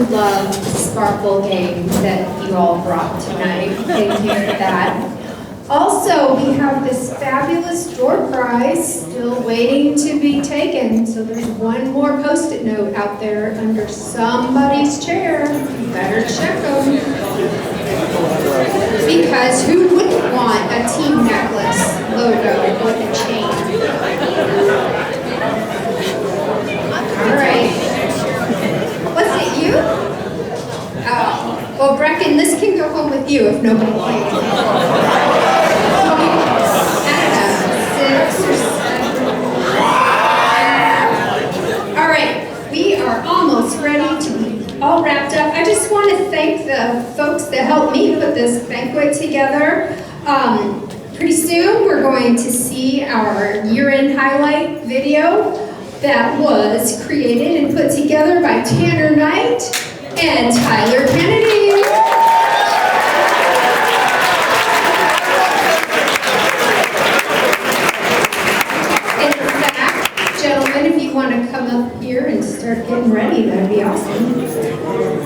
Love the sparkle game that you all brought tonight. Thank you for that. Also, we have this fabulous door prize still waiting to be taken. So there's one more Post-it note out there under somebody's chair. You better check them. Because who wouldn't want a team necklace logo with a chain? All right. Was it you? Oh, well, Brecken, this can go home with you if nobody plays. All right, we are almost ready to be all wrapped up. I just want to thank the folks that helped me put this banquet together. Pretty soon, we're going to see our year-end highlight video that was created and put together by Tanner Knight and Tyler Kennedy. In fact, gentlemen, if you want to come up here and start getting ready, that'd be awesome.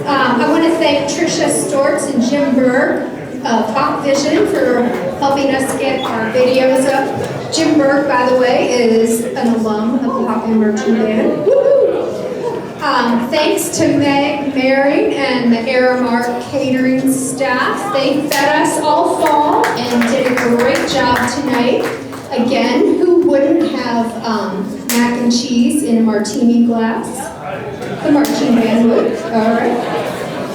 I want to thank Tricia Stortz and Jim Berg of Hawk Vision for helping us get our videos up. Jim Berg, by the way, is an alum of the Hawkeye Marching Band. Thanks to Meg Maring and the Aramark catering staff. They fed us all fall and did a great job tonight. Again, who wouldn't have mac and cheese in a martini glass? The marching band would. All right.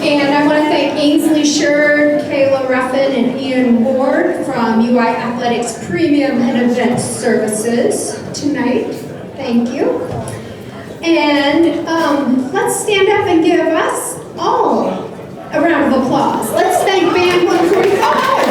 And I want to thank Ainsley Sherd, Kayla Ruffin, and Ian Ward from UI Athletics Premium and Event Services tonight. Thank you. And let's stand up and give us all a round of applause. Let's thank Band 145.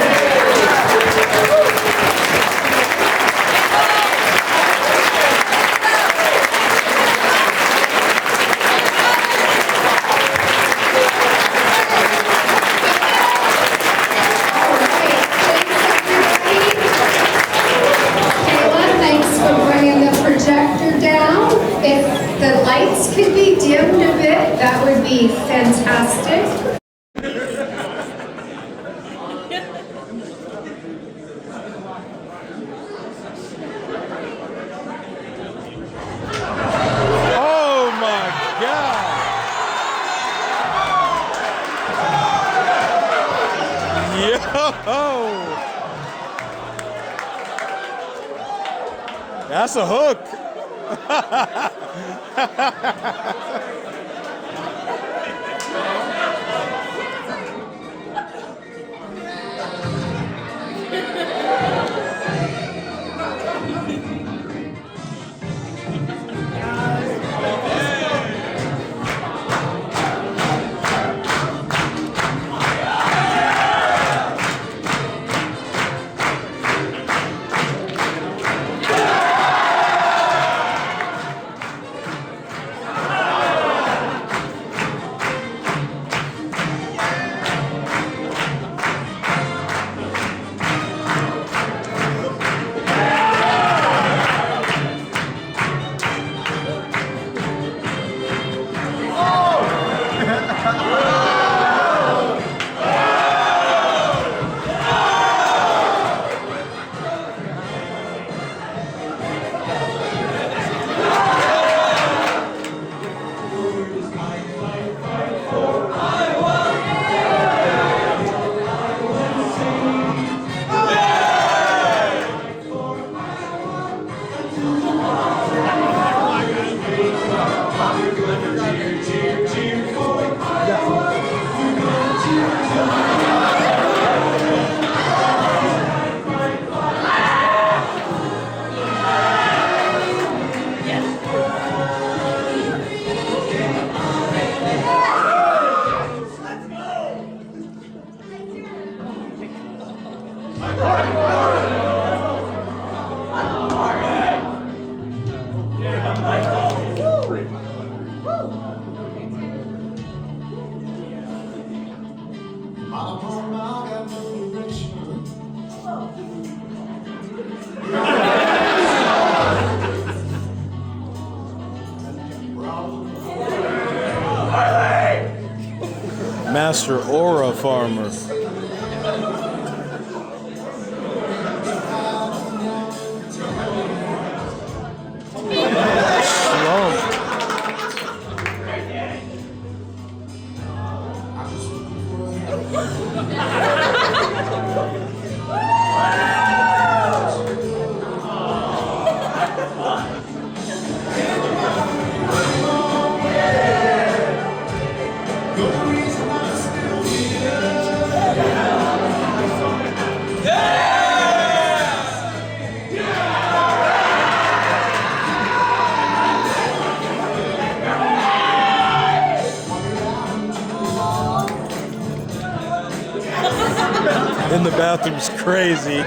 fantastic. Oh my God! Yo! That's a hook. Master Aura Farmer. Slow. In the bathroom's crazy.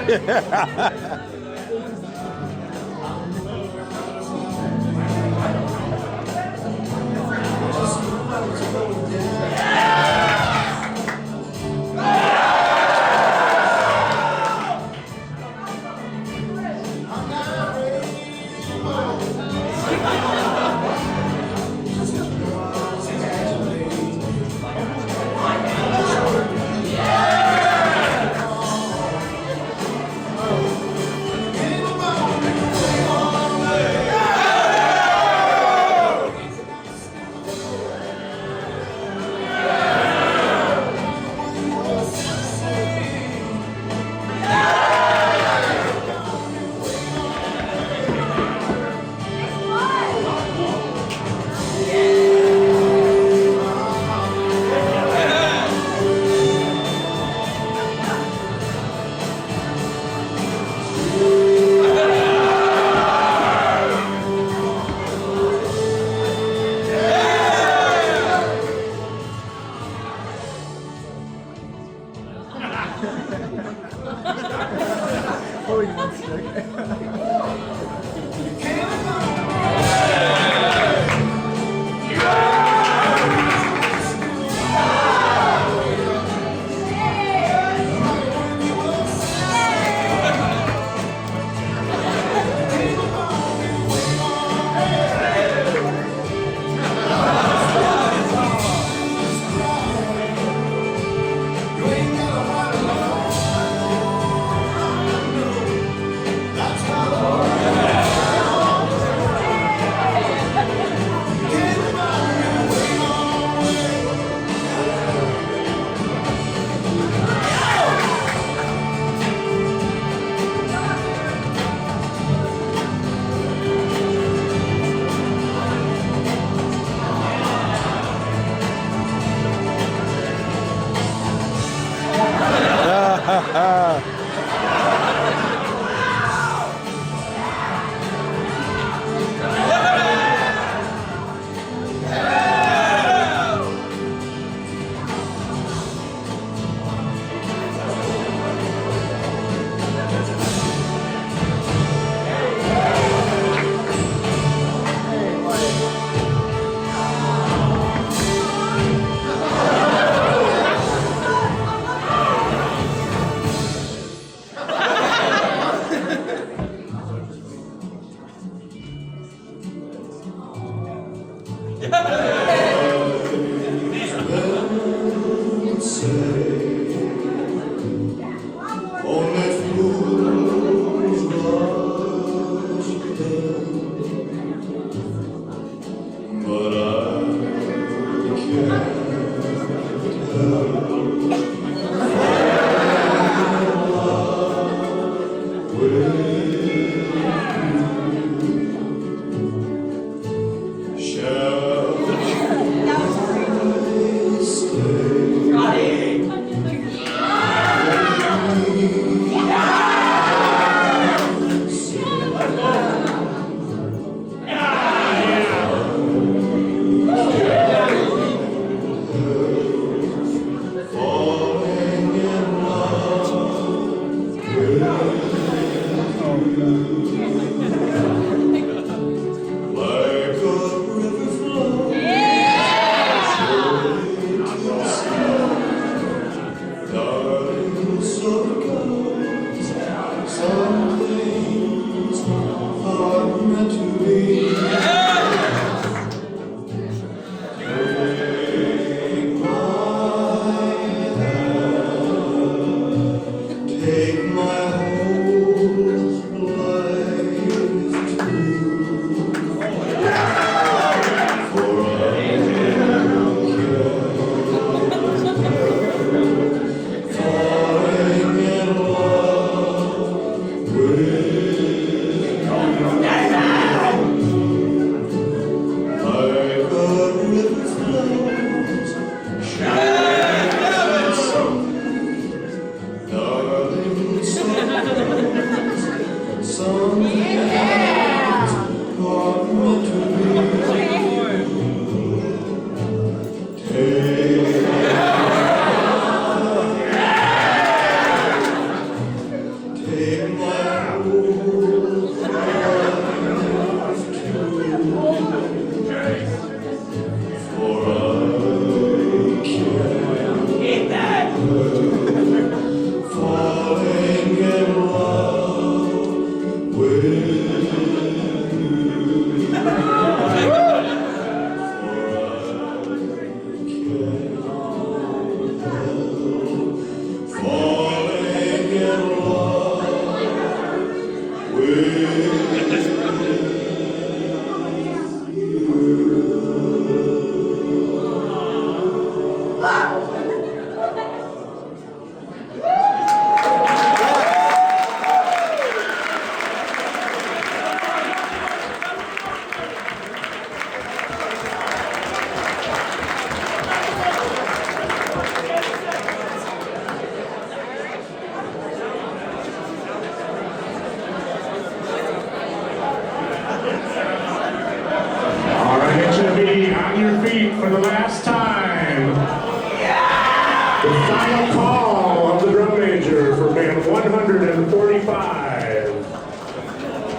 For the last time, the final call of the drum major for band 145.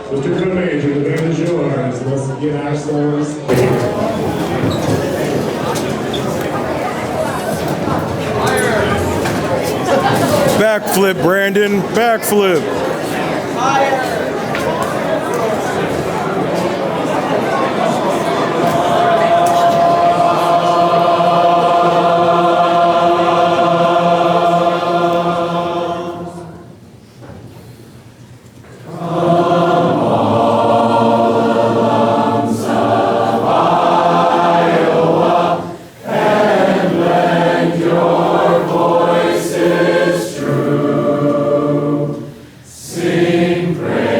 Mr. Drum Major, the band is yours. Let's get ourselves. Backflip, Brandon. Backflip. Sing praise.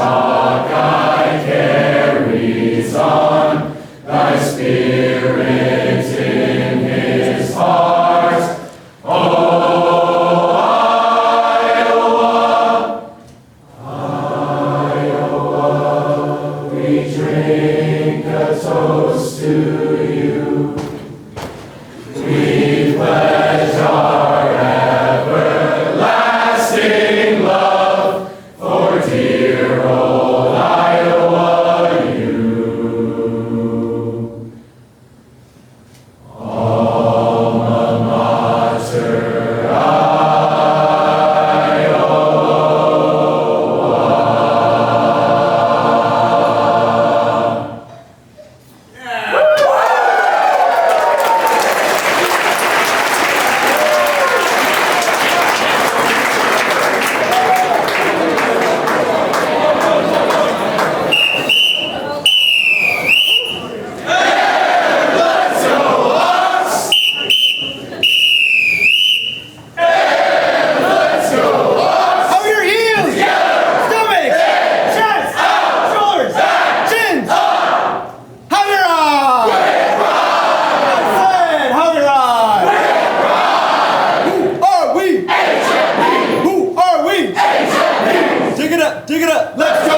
Hawkeye carries on, thy spirit in his heart. Oh, Iowa, Iowa, we drink a toast to you. We pledge our everlasting love for dear old Iowa, you. Alma mater, Iowa. Hold your heels! Stomach! Chest! Shoulders! Chins! Hold your eyes! Said, hold your eyes! Who are we? Who are we? Dig it up, dig it up! Let's go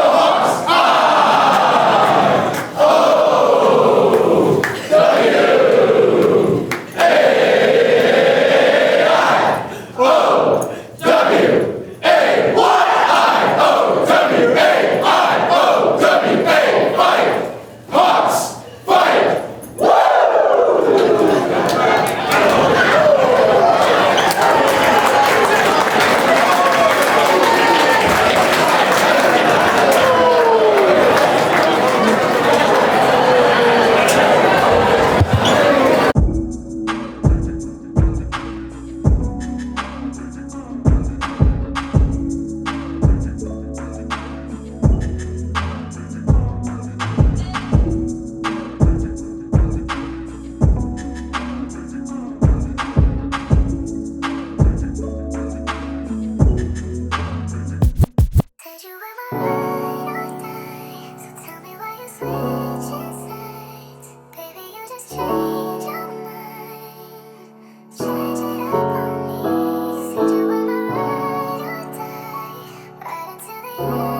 Hawks! Said you were my ride or die, so tell me why you switching sides. Baby, you just change your mind. Change it up on me. Said you were my ride or die, right until the end.